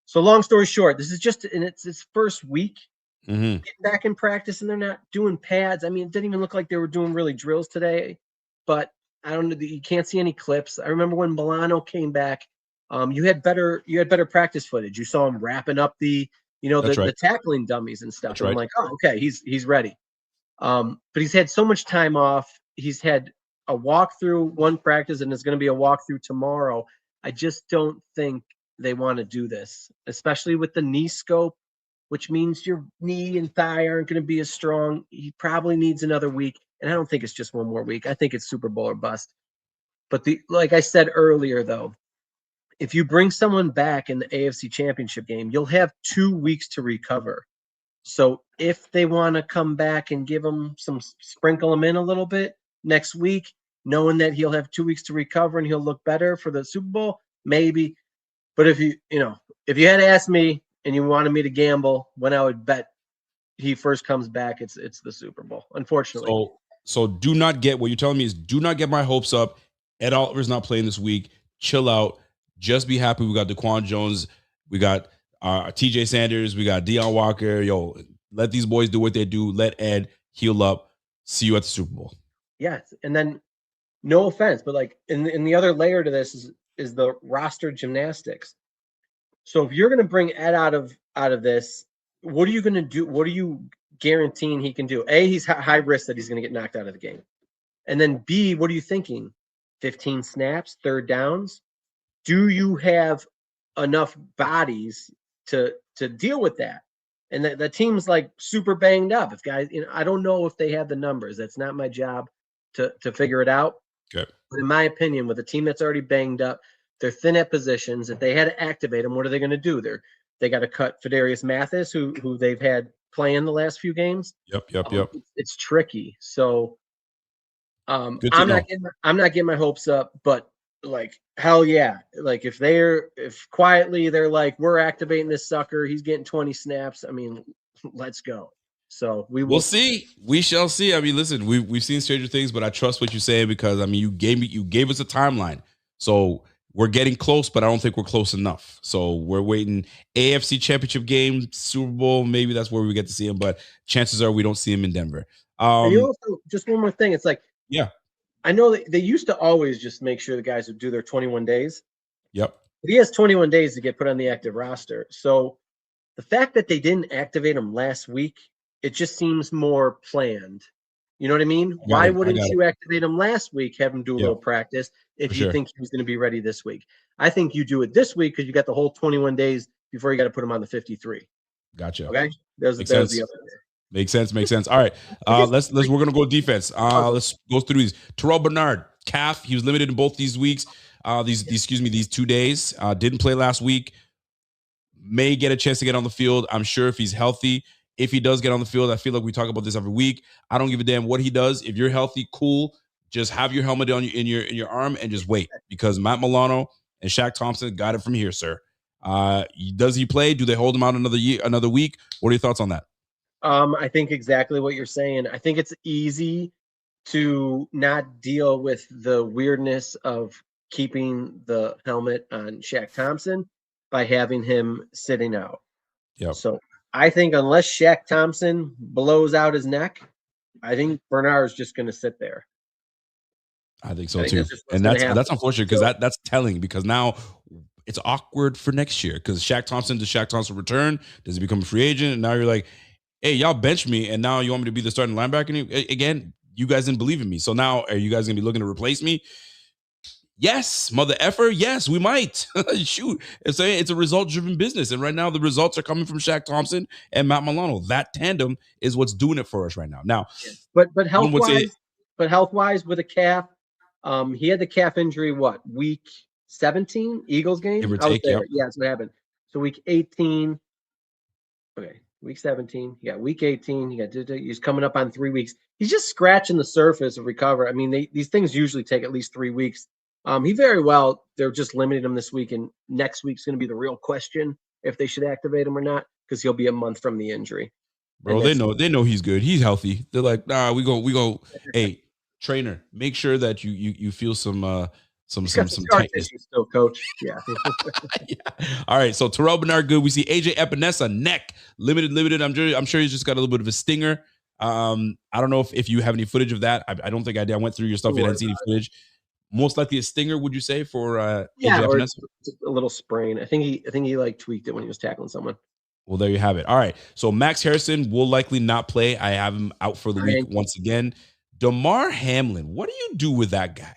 So long story short, this is just, and it's his first week getting back in practice, and they're not doing pads. I mean, it didn't even look like they were doing really drills today. But I don't know. You can't see any clips. I remember when Milano came back. You had better practice footage. You saw him wrapping up the tackling dummies and stuff. And I'm like, oh, okay, he's ready. But he's had so much time off. He's had a walkthrough one practice, and it's going to be a walkthrough tomorrow. I just don't think they want to do this, especially with the knee scope, which means your knee and thigh aren't going to be as strong. He probably needs another week. And I don't think it's just one more week. I think it's Super Bowl or bust. But like I said earlier, though, if you bring someone back in the AFC Championship game, you'll have 2 weeks to recover. So if they want to come back and give him sprinkle him in a little bit next week, knowing that he'll have 2 weeks to recover and he'll look better for the Super Bowl, maybe. But if you had asked me and you wanted me to gamble when I would bet he first comes back, it's the Super Bowl, unfortunately. So do not get, what you're telling me is, do not get my hopes up. Ed Oliver's not playing this week. Chill out. Just be happy. We got DaQuan Jones. We got TJ Sanders. We got Deion Walker. Yo, let these boys do what they do. Let Ed heal up. See you at the Super Bowl. Yes. And then, no offense, but like in the other layer to this is the roster gymnastics. So if you're going to bring Ed out of this, what are you going to do? What are you guaranteeing he can do? A, he's high risk that he's going to get knocked out of the game. And then B, what are you thinking? 15 snaps, third downs? Do you have enough bodies to deal with that? And the team's like super banged up. If guys, I don't know if they have the numbers. That's not my job to figure it out. Okay. But in my opinion, with a team that's already banged up, they're thin at positions. If they had to activate them, what are they going to do? They got to cut Fidarius Mathis, who they've had playing the last few games. Yep. It's tricky. So I'm not getting my hopes up, but like, hell yeah. Like if quietly they're like, we're activating this sucker, he's getting 20 snaps. I mean, let's go. So we'll see. We shall see. I mean, listen, we've seen Stranger Things, but I trust what you say, because I mean, you gave us a timeline. So we're getting close, but I don't think we're close enough. So we're waiting. AFC Championship game, Super Bowl, maybe that's where we get to see him, but chances are we don't see him in Denver. And you also, just one more thing. It's like, yeah, I know that they used to always just make sure the guys would do their 21 days. Yep. But he has 21 days to get put on the active roster. So the fact that they didn't activate him last week, it just seems more planned. You know what I mean? Why wouldn't you activate him last week, have him do a little practice if you think he was going to be ready this week? I think you do it this week because you got the whole 21 days before you got to put him on the 53. Gotcha. Okay? That was the other day. Makes sense. All right. We're gonna go defense. Let's go through these. Terrell Bernard, calf. He was limited in both these weeks. These 2 days. Didn't play last week. May get a chance to get on the field. I'm sure if he's healthy. If he does get on the field, I feel like we talk about this every week. I don't give a damn what he does. If you're healthy, cool. just have your helmet on in your arm and just wait because Matt Milano and Shaq Thompson got it from here, sir. Does he play? Do they hold him out another year, another week? What are your thoughts on that? I think exactly what you're saying. I think it's easy to not deal with the weirdness of keeping the helmet on Shaq Thompson by having him sitting out. Yep, So I think unless Shaq Thompson blows out his neck, I think Bernard's just going to sit there. I think I so think too, that's just what's and going to that's happen. unfortunate because So that's telling because now it's awkward for next year because does Shaq Thompson return? Does he become a free agent? And now you're like, hey, y'all bench me, and now you want me to be the starting linebacker again? You guys didn't believe in me, so now are you guys gonna be looking to replace me? Yes, mother effer. Yes, we might. Shoot, it's a result driven business, and right now the results are coming from Shaq Thompson and Matt Milano. That tandem is what's doing it for us right now. Now, yeah. But one health would say wise, but health wise with a calf, he had the calf injury. What week 17 Eagles give game? or I was take. Yep. there. Yeah, that's what happened. So week 18. Okay, week 17. Yeah, week 18. He's coming up on 3 weeks. He's just scratching the surface of recover. I mean, these things usually take at least 3 weeks. He very well, they're just limiting him this week, and next week's going to be the real question if they should activate him or not, because he'll be a month from the injury. And Bro, they know he's good. He's healthy. They're like, nah, we go. Hey, trainer, make sure that you feel he's got some some scar tightness. tissue still, coach. Yeah. Yeah. All right. So Terrell Bernard, good. We see AJ Epinesa, neck limited. I'm sure he's just got a little bit of a stinger. I don't know if you have any footage of that. I don't think I did. I went through your stuff. You didn't see any footage. Most likely a stinger, would you say, for AJ Yeah, or Epinesa? just a little sprain. I think he like tweaked it when he was tackling someone. Well, there you have it. All right. So Max Harrison will likely not play. I have him out for the week Frank, once again. DeMar Hamlin, what do you do with that guy?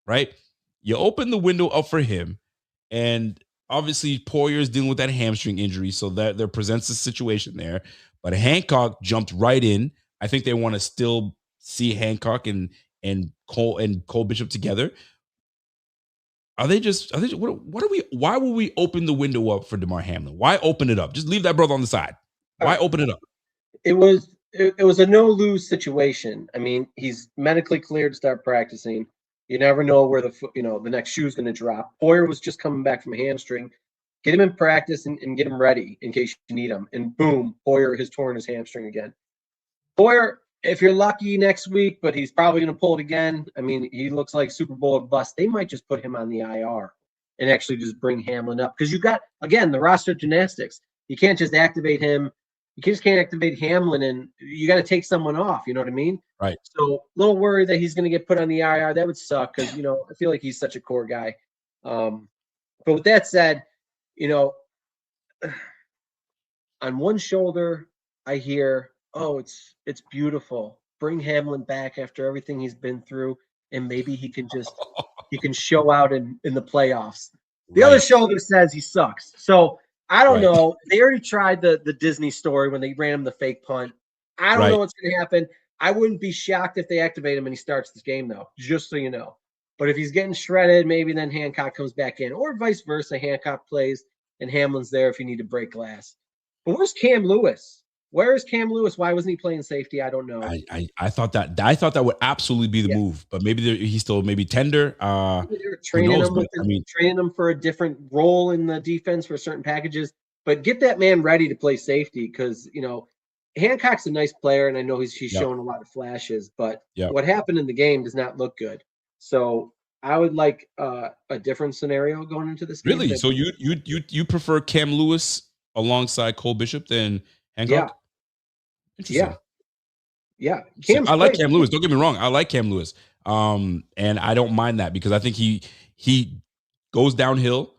Right? You open the window up for him, and obviously Poyer is dealing with that hamstring injury, so that there presents a situation there. But Hancock jumped right in. I think they want to still see Hancock and Cole Bishop together. What are we why will we open the window up for DeMar Hamlin? Why open it up? Just leave that brother on the side. all Why right. open it up? It was a no lose situation. I mean, he's medically cleared to start practicing. You never know where the next shoe is going to drop. Poyer was just coming back from a hamstring. Get him in practice and get him ready in case you need him. And boom, Poyer has torn his hamstring again. Poyer, if you're lucky next week, but he's probably going to pull it again. I mean, he looks like Super Bowl bust. They might just put him on the IR and actually just bring Hamlin up because you got again the roster gymnastics. You can't just activate him. You just can't activate Hamlin, and you got to take someone off. You know what I mean? Right. So, a little worried that he's going to get put on the IR. That would suck because I feel like he's such a core guy. But with that said, you know, on one shoulder, I hear, "Oh, it's beautiful. Bring Hamlin back after everything he's been through, and maybe he can show out in the playoffs." The other Right. shoulder says he sucks. So I don't Right. know. They already tried the Disney story when they ran him the fake punt. I don't know Right. what's going to happen. I wouldn't be shocked if they activate him and he starts this game, though, just so you know. But if he's getting shredded, maybe then Hancock comes back in, or vice versa. Hancock plays and Hamlin's there if you need to break glass. But where's Cam Lewis? Where is Cam Lewis? Why wasn't he playing safety? I don't know. I thought that would absolutely be the Yeah. move, but maybe he's still maybe tender. Maybe they're Who training knows? him But I mean, training him for a different role in the defense for certain packages. But get that man ready to play safety because Hancock's a nice player, and I know he's yep, showing a lot of flashes. But yep. what happened in the game does not look good. So I would like a different scenario going into this game. Really? So you prefer Cam Lewis alongside Cole Bishop than Yeah, Hancock? yeah, Interesting. yeah. Interesting. Cam's I like played. Cam Lewis. Don't get me wrong. I like Cam Lewis. And I don't mind that because I think he goes downhill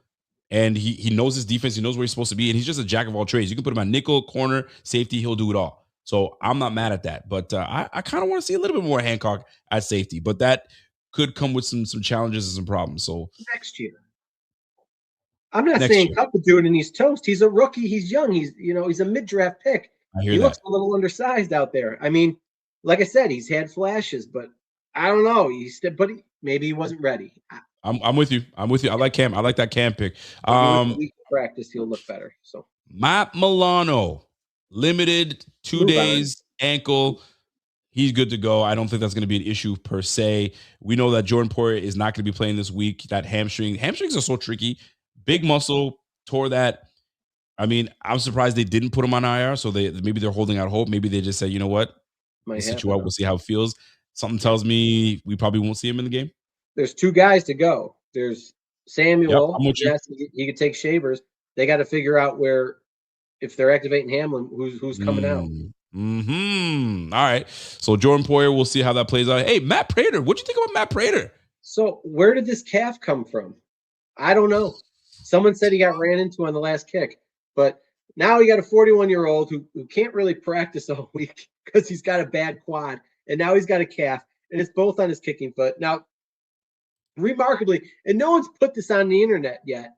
and he knows his defense. He knows where he's supposed to be, and he's just a jack of all trades. You can put him on nickel, corner, safety. He'll do it all. So I'm not mad at that. But I kind of want to see a little bit more Hancock at safety, but that could come with some challenges and some problems. So Next year. I'm not next saying year, cut the dude and he's toast. He's a rookie. He's young. He's a mid-draft pick. I hear He looks that. a little undersized out there. I mean, like I said, he's had flashes, but I don't know. Maybe he wasn't ready. I'm with you. I'm with you. I like Cam. I like that Cam pick. Maybe with a week of practice, he'll look better. So Matt Milano, limited 2 move on. days ankle. He's good to go. I don't think that's going to be an issue per se. We know that Jordan Poyer is not going to be playing this week. That hamstrings are so tricky. Yeah, Big muscle, tore that. I mean, I'm surprised they didn't put him on IR. So maybe they're holding out hope. Maybe they just said, you know what, we'll might sit you happen. out. We'll see how it feels. Something Yeah. tells me we probably won't see him in the game. There's two guys to go. There's Yep, Samuel. I'm with you. Yes, he could take Shavers. They got to figure out where, if they're activating Hamlin, who's coming out. All right. So Jordan Poyer, we'll see how that plays out. Hey, Matt Prater, what'd you think about Matt Prater? So where did this calf come from? I don't know. Someone said he got ran into on the last kick, but now you got a 41-year-old who can't really practice all week because he's got a bad quad, and now he's got a calf, and it's both on his kicking foot. Now, remarkably, and no one's put this on the internet yet,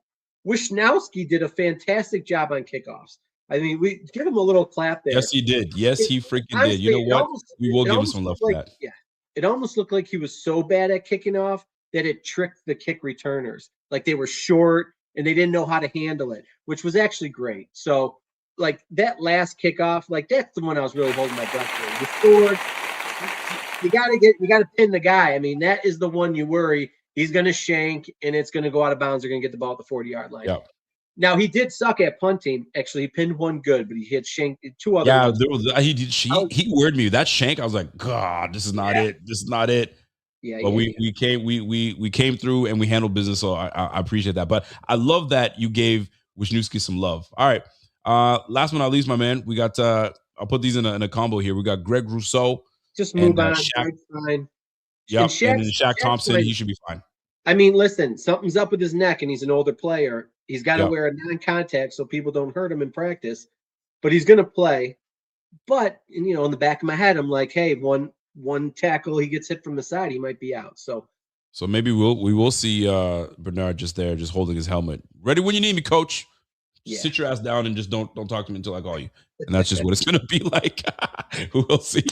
Wisnowski did a fantastic job on kickoffs. I mean, we give him a little clap there. Yes, he did. Yes, he freaking did. You Honestly, know what? We will give him some love for that. Yeah, it almost looked like he was so bad at kicking off that it tricked the kick returners. Like they were short and they didn't know how to handle it, which was actually great. So, like that last kickoff, like that's the one I was really holding my breath for. You scored. You got to pin the guy. I mean, that is the one you worry. He's going to shank and it's going to go out of bounds. They're going to get the ball at the 40-yard line. Yep. Now he did suck at punting. Actually, he pinned one good, but he hit shank two other. Yeah, ones. he weirded me. That shank, I was like, God, this is not it. This is not it. Yeah, but we came through and we handled business. So I appreciate that. But I love that you gave Wisniewski some love. All right. Last but not least, my man, we got I'll put these in a combo here. We got Greg Rousseau. Just move on. Shaq, fine. yep, and then Shaq Thompson, he should be fine. I mean, listen, something's up with his neck, and he's an older player. He's got to Yep. wear a non-contact so people don't hurt him in practice. But he's going to play. But in the back of my head, I'm like, hey, one tackle, he gets hit from the side, he might be out. So maybe we will see Bernard just there, just holding his helmet. Ready when you need me, coach. Yeah. Sit your ass down and just don't talk to me until I call you. And that's just what it's gonna be like. We'll see.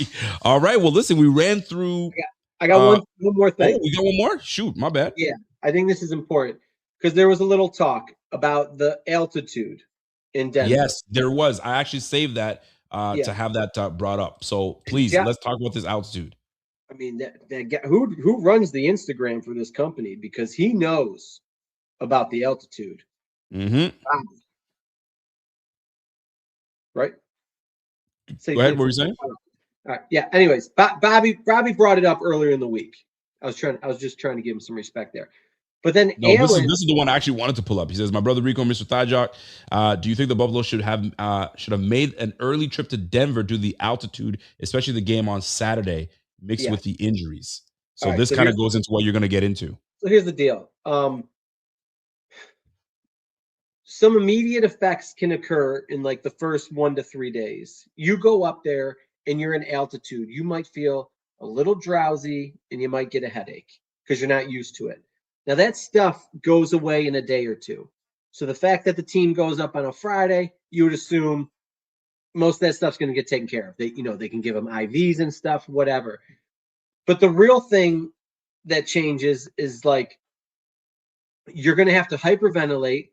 All right. Well, listen, we ran through. I got one more thing. Oh, we got one more? Shoot, my bad. Yeah, I think this is important because there was a little talk about the altitude in Denver. Yes, there was. I actually saved that to have that brought up. So please, let's talk about this altitude. I mean, that guy, who runs the Instagram for this company, because he knows about the altitude. Mm-hmm. Right? Go ahead. What were you saying? All right. Yeah. Anyways, Bobby brought it up earlier in the week. I was just trying to give him some respect there. But then this is the one I actually wanted to pull up. He says, "My brother Rico, Mr. Thighology, do you think the Buffalo should have made an early trip to Denver due to the altitude, especially the game on Saturday, mixed with the injuries?" So this kind of goes into what you're going to get into. So here's the deal. Some immediate effects can occur in like the first 1 to 3 days. You go up there and you're in altitude. You might feel a little drowsy and you might get a headache because you're not used to it. Now that stuff goes away in a day or two. So the fact that the team goes up on a Friday, you would assume most of that stuff's going to get taken care of. They can give them IVs and stuff, whatever. But the real thing that changes is like you're going to have to hyperventilate.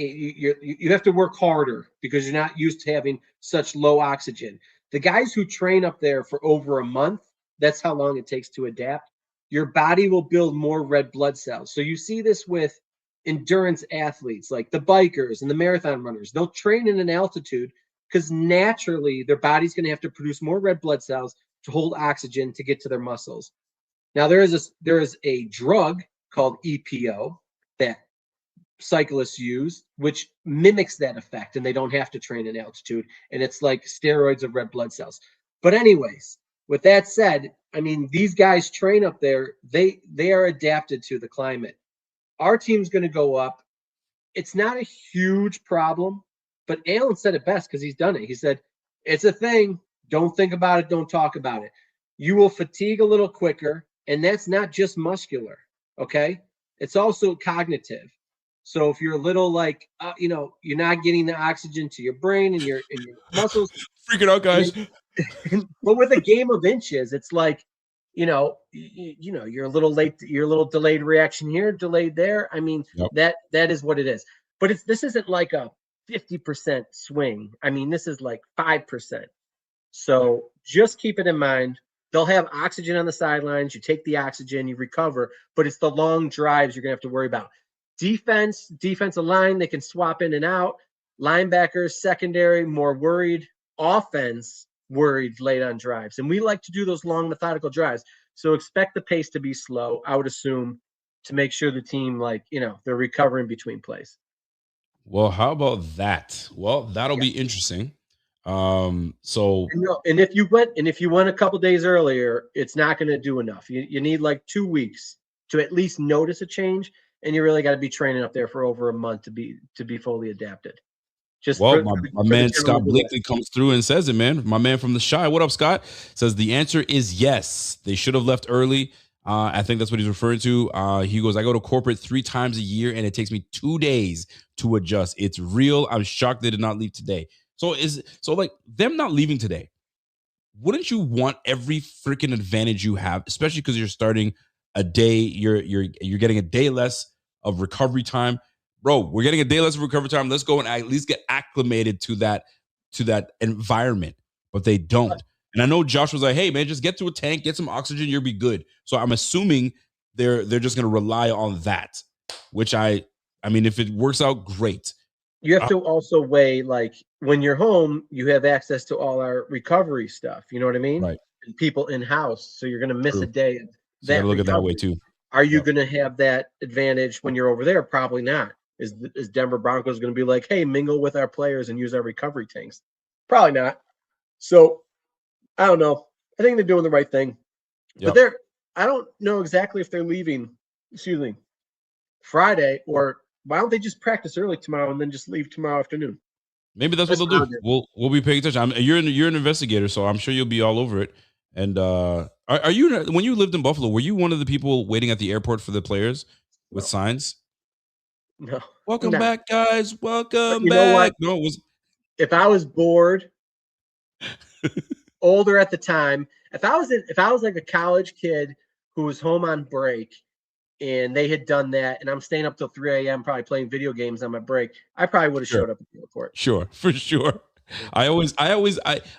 You have to work harder because you're not used to having such low oxygen. The guys who train up there for over a month, that's how long it takes to adapt. Your body will build more red blood cells. So you see this with endurance athletes like the bikers and the marathon runners. They'll train in an altitude because naturally their body's going to have to produce more red blood cells to hold oxygen to get to their muscles. Now there is a drug called EPO that cyclists use, which mimics that effect, and they don't have to train in altitude. And it's like steroids of red blood cells. But anyways, with that said, I mean, these guys train up there. They are adapted to the climate. Our team's going to go up. It's not a huge problem, but Alan said it best because he's done it. He said, it's a thing. Don't think about it. Don't talk about it. You will fatigue a little quicker, and that's not just muscular, okay? It's also cognitive. So if you're a little like, you're not getting the oxygen to your brain and your muscles. Freaking out, guys. But with a game of inches, it's like, you're a little late. You're a little delayed reaction here, delayed there. I mean, that is what it is. But this isn't like a 50% swing. I mean, this is like 5%. So just keep it in mind. They'll have oxygen on the sidelines. You take the oxygen, you recover, but it's the long drives you're going to have to worry about. Defensive line, they can swap in and out. Linebackers, secondary, more worried. Offense, worried late on drives. And we like to do those long, methodical drives. So expect the pace to be slow, I would assume, to make sure the team, they're recovering between plays. Well, how about that? Well, that'll Yeah. be interesting. So And if you went a couple days earlier, it's not going to do enough. You need like 2 weeks to at least notice a change, and you really got to be training up there for over a month to be fully adapted. Just well, for, my for the man general Scott rule. Blakely comes through and says it, man. My man from the Shy. What up, Scott? Says the answer is yes. They should have left early. I think that's what he's referring to. He goes, I go to corporate 3 times a year, and it takes me 2 days to adjust. It's real. I'm shocked they did not leave today. So like them not leaving today. Wouldn't you want every freaking advantage you have, especially because you're starting a day, you're getting a day less of recovery time, bro? We're getting a day less of recovery time. Let's go and at least get acclimated to that environment, but they don't. And I know Josh was like, "Hey man, just get to a tank, get some oxygen, you'll be good." So I'm assuming they're just going to rely on that, which I mean, if it works out, great. You have to also weigh, like, when you're home, you have access to all our recovery stuff. You know what I mean? Right, And people in house, so you're going to miss a true. day of So you got that to look at that way recovery. too. Are you Yep. going to have that advantage when you're over there? Probably not. Is Denver Broncos going to be like, hey, mingle with our players and use our recovery tanks? Probably not. So I don't know. I think they're doing the right thing, but Yep. I don't know exactly if they're leaving. Excuse me, Friday, or why don't they just practice early tomorrow and then just leave tomorrow afternoon? Maybe that's what That's they'll what I do. would do. We'll be paying attention. You're an investigator, so I'm sure you'll be all over it. And are you when you lived in Buffalo? Were you one of the people waiting at the airport for the players with No, signs? no, I'm Welcome not. back, guys. But Welcome you know back. what? No, it was If I was bored, older at the time, if I was like a college kid who was home on break and they had done that, and I'm staying up till 3 a.m. probably playing video games on my break, I probably would have sure, showed up at the airport. sure, for sure. Yeah.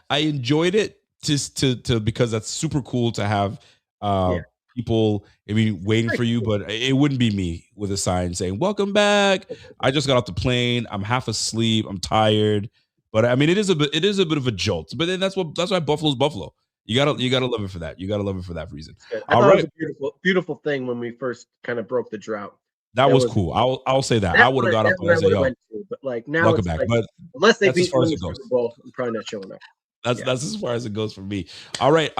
I enjoyed it just to because that's super cool to have Yeah. people. I mean, waiting for you, but it wouldn't be me with a sign saying "Welcome back." I just got off the plane. I'm half asleep. I'm tired, but I mean, it is a bit of a jolt. But then that's why Buffalo's Buffalo. You gotta love it for that. You gotta love it for that reason. It's good. I All thought it was right, a beautiful thing when we first kind of broke the drought. that That was was cool. I'll say that. I would have got up that and one I I said, would have "Yo, went to, but like now welcome it's back." like But unless they that's as beat far me as in it the goes. Super Bowl, I'm probably not showing up. Yeah. That's as far as it goes for me. All right.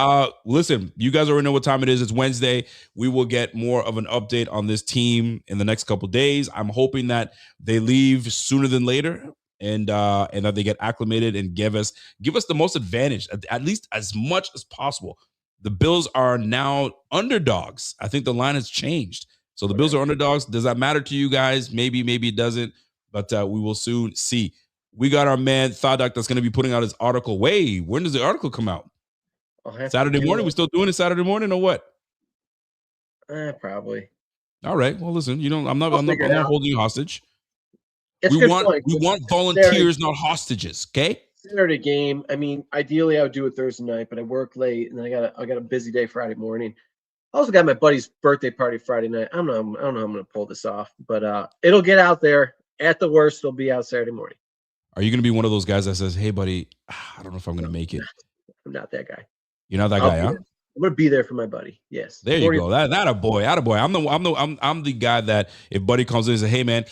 Listen, you guys already know what time it is. It's Wednesday. We will get more of an update on this team in the next couple days. I'm hoping that they leave sooner than later and that they get acclimated and give us the most advantage, at least as much as possible. The Bills are now underdogs. I think the line has changed. So the Bills Okay. are underdogs. Does that matter to you guys? Maybe it doesn't, but we will soon see. We got our man Thadak that's going to be putting out his article. Wait, when does the article come out? I'll have to Saturday do morning? We it. still doing it Saturday morning or what? Probably. All right. Well, listen, I'll figure I'm it not out. holding you hostage. It's good fun. We It's want Saturday, volunteers, not hostages. Okay. Saturday game. I mean, ideally I would do it Thursday night, but I work late and then I got a busy day Friday morning. I also got my buddy's birthday party Friday night. I don't know how I'm gonna pull this off, but it'll get out there. At the worst, it'll be out Saturday morning. Are you going to be one of those guys that says, "Hey, buddy, I don't know if I'm going No, to make it." I'm not that guy. You're not that I'll guy, be huh? there. I'm gonna be there for my buddy. Yes. There you 40th. go. That a boy, that a boy. I'm the guy that if buddy comes in and says, "Hey man,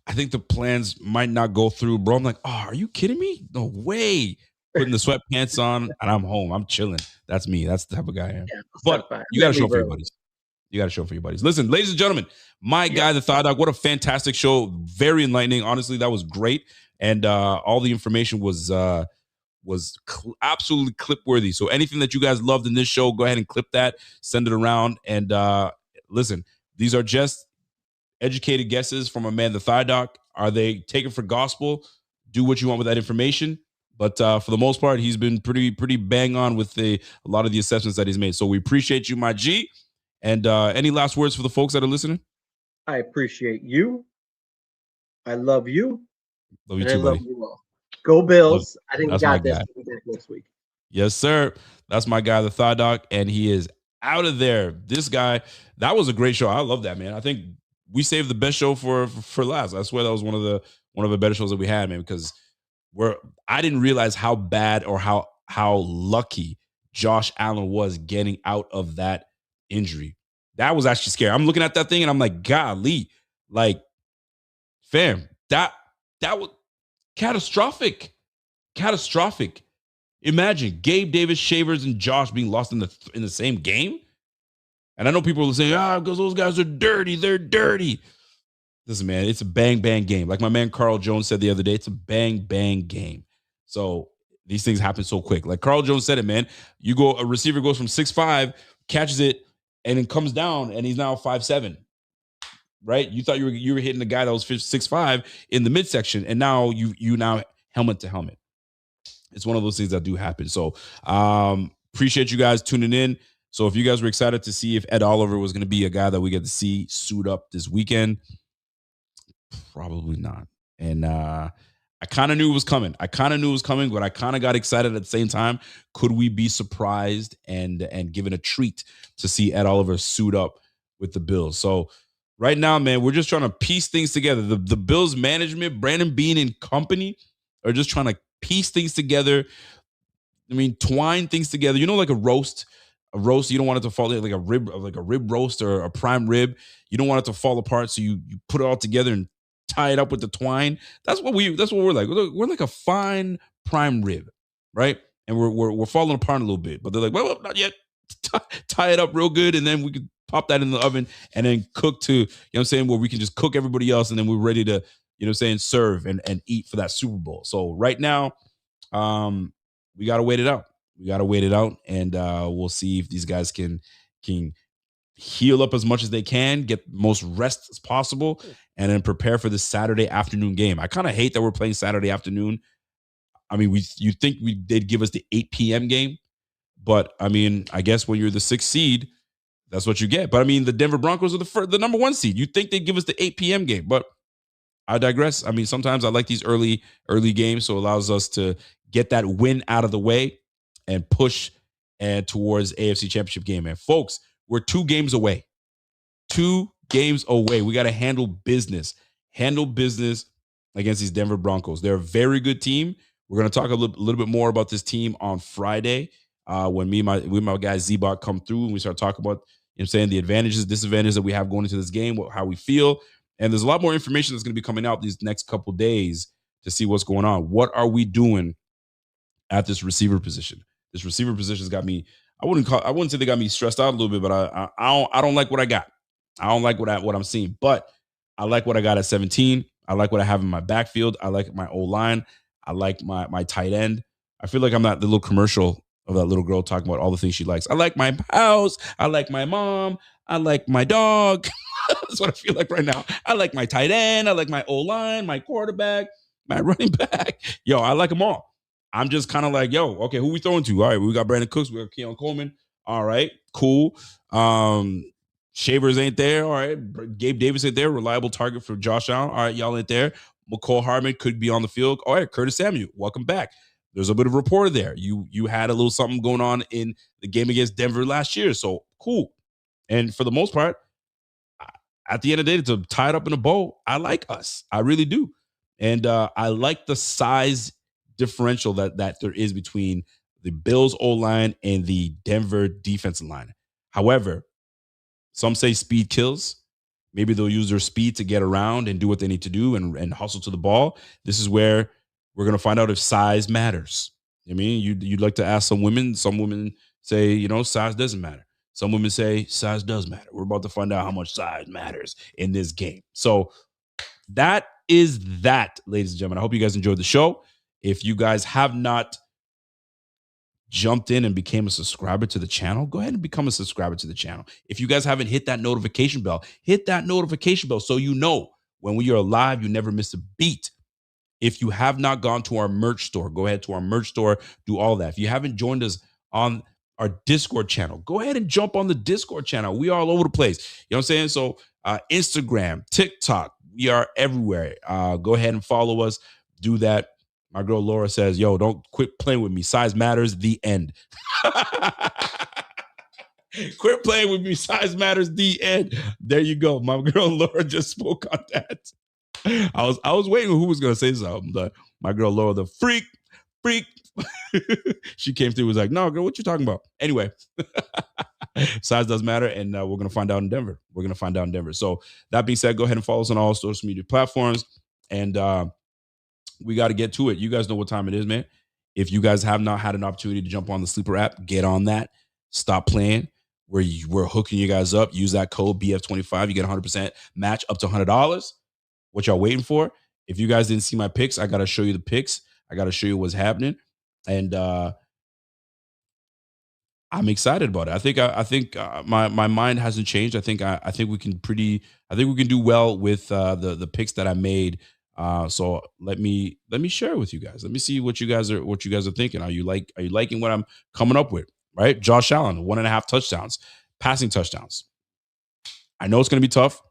I think the plans might not go through, bro." I'm like, "Oh, are you kidding me? No way." Putting the sweatpants on and I'm home. I'm chilling. That's me. That's the type of guy I am. Yeah, I'll But stop by. I you got might to show leave for your early. buddies. You got to show for your buddies. Listen, ladies and gentlemen, my Yeah. guy, the Thigh Dog. What a fantastic show! Very enlightening. Honestly, that was great, and all the information was absolutely clip worthy. So anything that you guys loved in this show, go ahead and clip that, send it around, and listen. These are just educated guesses from a man, the Thigh Doc. Are they taken for gospel? Do what you want with that information. But for the most part, he's been pretty bang on with a lot of the assessments that he's made. So we appreciate you, my G. And any last words for the folks that are listening? I appreciate you. I love you, Love you and I too, love buddy. you all. Go Bills! I think we That's my got this. guy. We'll be back next week. Yes, sir. That's my guy, the Thigh Doc, and he is out of there. This guy, that was a great show. I love that, man. I think we saved the best show for last. I swear that was one of the better shows that we had, man, because we're I didn't realize how bad or how lucky Josh Allen was getting out of that injury. That was actually scary. I'm looking at that thing and I'm like, golly, like, fam, that was catastrophic. Catastrophic. Imagine Gabe Davis, Shavers, and Josh being lost in the same game. And I know people are saying, because those guys are dirty. They're dirty. Listen, man, it's a bang bang game. Like my man Carl Jones said the other day, it's a bang bang game. So these things happen so quick. Like Carl Jones said it, man. A receiver goes from 6'5", catches it, and then comes down, and he's now 5'7". Right? You thought you were hitting the guy that was 6'5" in the midsection, and now you now helmet to helmet. It's one of those things that do happen. So appreciate you guys tuning in. So if you guys were excited to see if Ed Oliver was going to be a guy that we get to see suit up this weekend, probably not. And I kind of knew it was coming. But I kind of got excited at the same time. Could we be surprised and given a treat to see Ed Oliver suit up with the Bills? So right now, man, we're just trying to piece things together. The Bills management, Brandon Beane and company, are just trying to piece things together. I mean, twine things together. You know, like a roast. A roast, you don't want it to fall like a rib roast or a prime rib. You don't want it to fall apart, so you put it all together and tie it up with the twine. That's what we're like. We're like a fine prime rib, right? And we're falling apart a little bit, but they're like, well, not yet. Tie it up real good, and then we can pop that in the oven and then cook to, what I'm saying, where we can just cook everybody else, and then we're ready to, what I'm saying, serve and eat for that Super Bowl. So right now, we got to wait it out. And we'll see if these guys can heal up as much as they can, get the most rest as possible, and then prepare for this Saturday afternoon game. I kind of hate that we're playing Saturday afternoon. I mean, you think they'd give us the 8 p.m. game, but I mean, I guess when you're the 6th seed, that's what you get. But I mean, the Denver Broncos are the number 1 seed. You think they'd give us the 8 p.m. game, but I digress. I mean, sometimes I like these early games, so it allows us to get that win out of the way and push and towards AFC Championship game. And folks, we're 2 games away. 2 games away. We got to handle business. Against these Denver Broncos. They're a very good team. We're going to talk a little bit more about this team on Friday when my guy Z-Bot come through and we start talking about, saying, the advantages, disadvantages that we have going into this game, how we feel. And there's a lot more information that's going to be coming out these next couple days to see what's going on. What are we doing at this receiver position? This receiver position's got me. I wouldn't say they got me stressed out a little bit, but I don't like what I got. I don't like what I'm seeing, but I like what I got at 17. I like what I have in my backfield. I like my O-line. I like my tight end. I feel like I'm not the little commercial of that little girl talking about all the things she likes. I like my house. I like my mom. I like my dog. That's what I feel like right now. I like my tight end. I like my O-line, my quarterback, my running back. Yo, I like them all. I'm just kind of like, yo, okay, who we throwing to? All right, we got Brandon Cooks. We got Keon Coleman. All right, cool. Shavers ain't there. All right. Gabe Davis ain't there. Reliable target for Josh Allen. All right, y'all ain't there. McCole Hardman could be on the field. All right, Curtis Samuel, welcome back. There's a bit of rapport there. You had a little something going on in the game against Denver last year, so cool. And for the most part, at the end of the day, to tie it up in a bow, I like us. I really do. And I like the size differential that there is between the Bills O-line and the Denver defensive line. However, some say speed kills. Maybe they'll use their speed to get around and do what they need to do and hustle to the ball. This is where we're going to find out if size matters. I mean, you'd like to ask some women. Some women say, size doesn't matter. Some women say size does matter. We're about to find out how much size matters in this game. So that is that, ladies and gentlemen. I hope you guys enjoyed the show. If you guys have not jumped in and became a subscriber to the channel, go ahead and become a subscriber to the channel. If you guys haven't hit that notification bell, hit that notification bell so you know when we are live, you never miss a beat. If you have not gone to our merch store, go ahead to our merch store, do all that. If you haven't joined us on our Discord channel, go ahead and jump on the Discord channel. We are all over the place. You know what I'm saying? So Instagram, TikTok, we are everywhere. Go ahead and follow us. Do that. My girl Laura says, yo, don't quit playing with me. Size matters, the end. Quit playing with me. Size matters, the end. There you go. My girl Laura just spoke on that. I was waiting who was gonna say something. But my girl Laura, the freak. She came through, was like, no, girl, what you talking about? Anyway, size does matter, and we're gonna find out in Denver. So that being said, go ahead and follow us on all social media platforms. And we got to get to it. You guys know what time it is, man. If you guys have not had an opportunity to jump on the Sleeper app, get on that. Stop playing. We're hooking you guys up. Use that code BF25. You get 100% match up to $100. What y'all waiting for? If you guys didn't see my picks, I got to show you the picks. I got to show you what's happening. And I'm excited about it. I think my mind hasn't changed. I think we can do well with the picks that I made. So let me share it with you guys. Let me see what you guys are thinking. Are you liking what I'm coming up with? Right? Josh Allen, 1.5 touchdowns, passing touchdowns. I know it's going to be tough,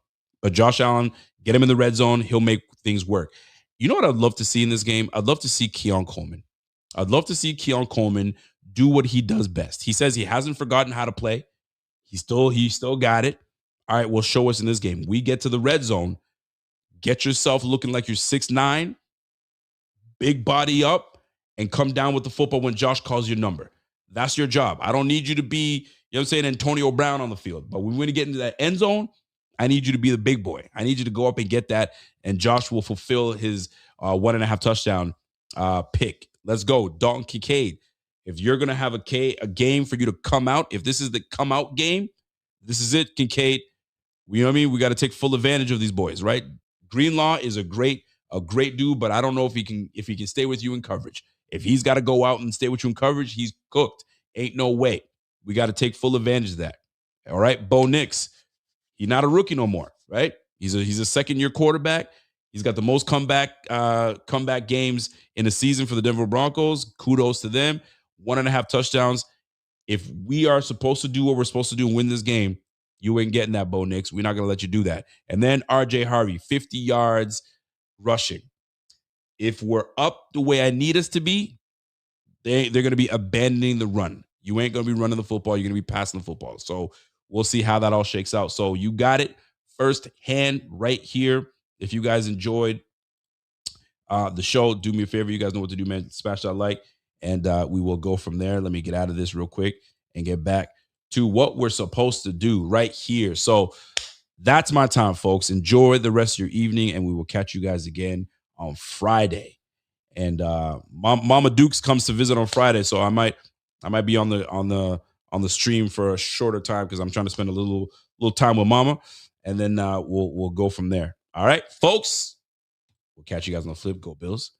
but Josh Allen, get him in the red zone. He'll make things work. You know what I'd love to see in this game? I'd love to see Keon Coleman. I'd love to see Keon Coleman do what he does best. He says he hasn't forgotten how to play. He still got it. All right, well, show us in this game. We get to the red zone. Get yourself looking like you're 6'9", big body up, and come down with the football when Josh calls your number. That's your job. I don't need you to be, you know what I'm saying, Antonio Brown on the field. But when we get into that end zone, I need you to be the big boy. I need you to go up and get that, and Josh will fulfill his 1.5 touchdown pick. Let's go. Dalton Kincaid. If you're going to have a game for you to come out, if this is the come out game, this is it, Kincaid. You know what I mean? We got to take full advantage of these boys, right? Greenlaw is a great dude, but I don't know if he can stay with you in coverage. If he's got to go out and stay with you in coverage, he's cooked. Ain't no way. We got to take full advantage of that. All right, Bo Nix. He's not a rookie no more, right? He's a second-year quarterback. He's got the most comeback games in the season for the Denver Broncos. Kudos to them. 1.5 touchdowns. If we are supposed to do what we're supposed to do and win this game, you ain't getting that, Bo Nix. We're not going to let you do that. And then RJ Harvey, 50 yards rushing. If we're up the way I need us to be, they're going to be abandoning the run. You ain't going to be running the football. You're going to be passing the football. So we'll see how that all shakes out. So you got it firsthand right here. If you guys enjoyed the show, do me a favor. You guys know what to do, man. Smash that like, and we will go from there. Let me get out of this real quick and get back to what we're supposed to do right here. So that's my time, folks. Enjoy the rest of your evening, and we will catch you guys again on Friday. And Mama Dukes comes to visit on Friday, so I might be on the stream for a shorter time because I'm trying to spend a little time with Mama, and then we'll go from there. All right, folks. We'll catch you guys on the flip. Go Bills.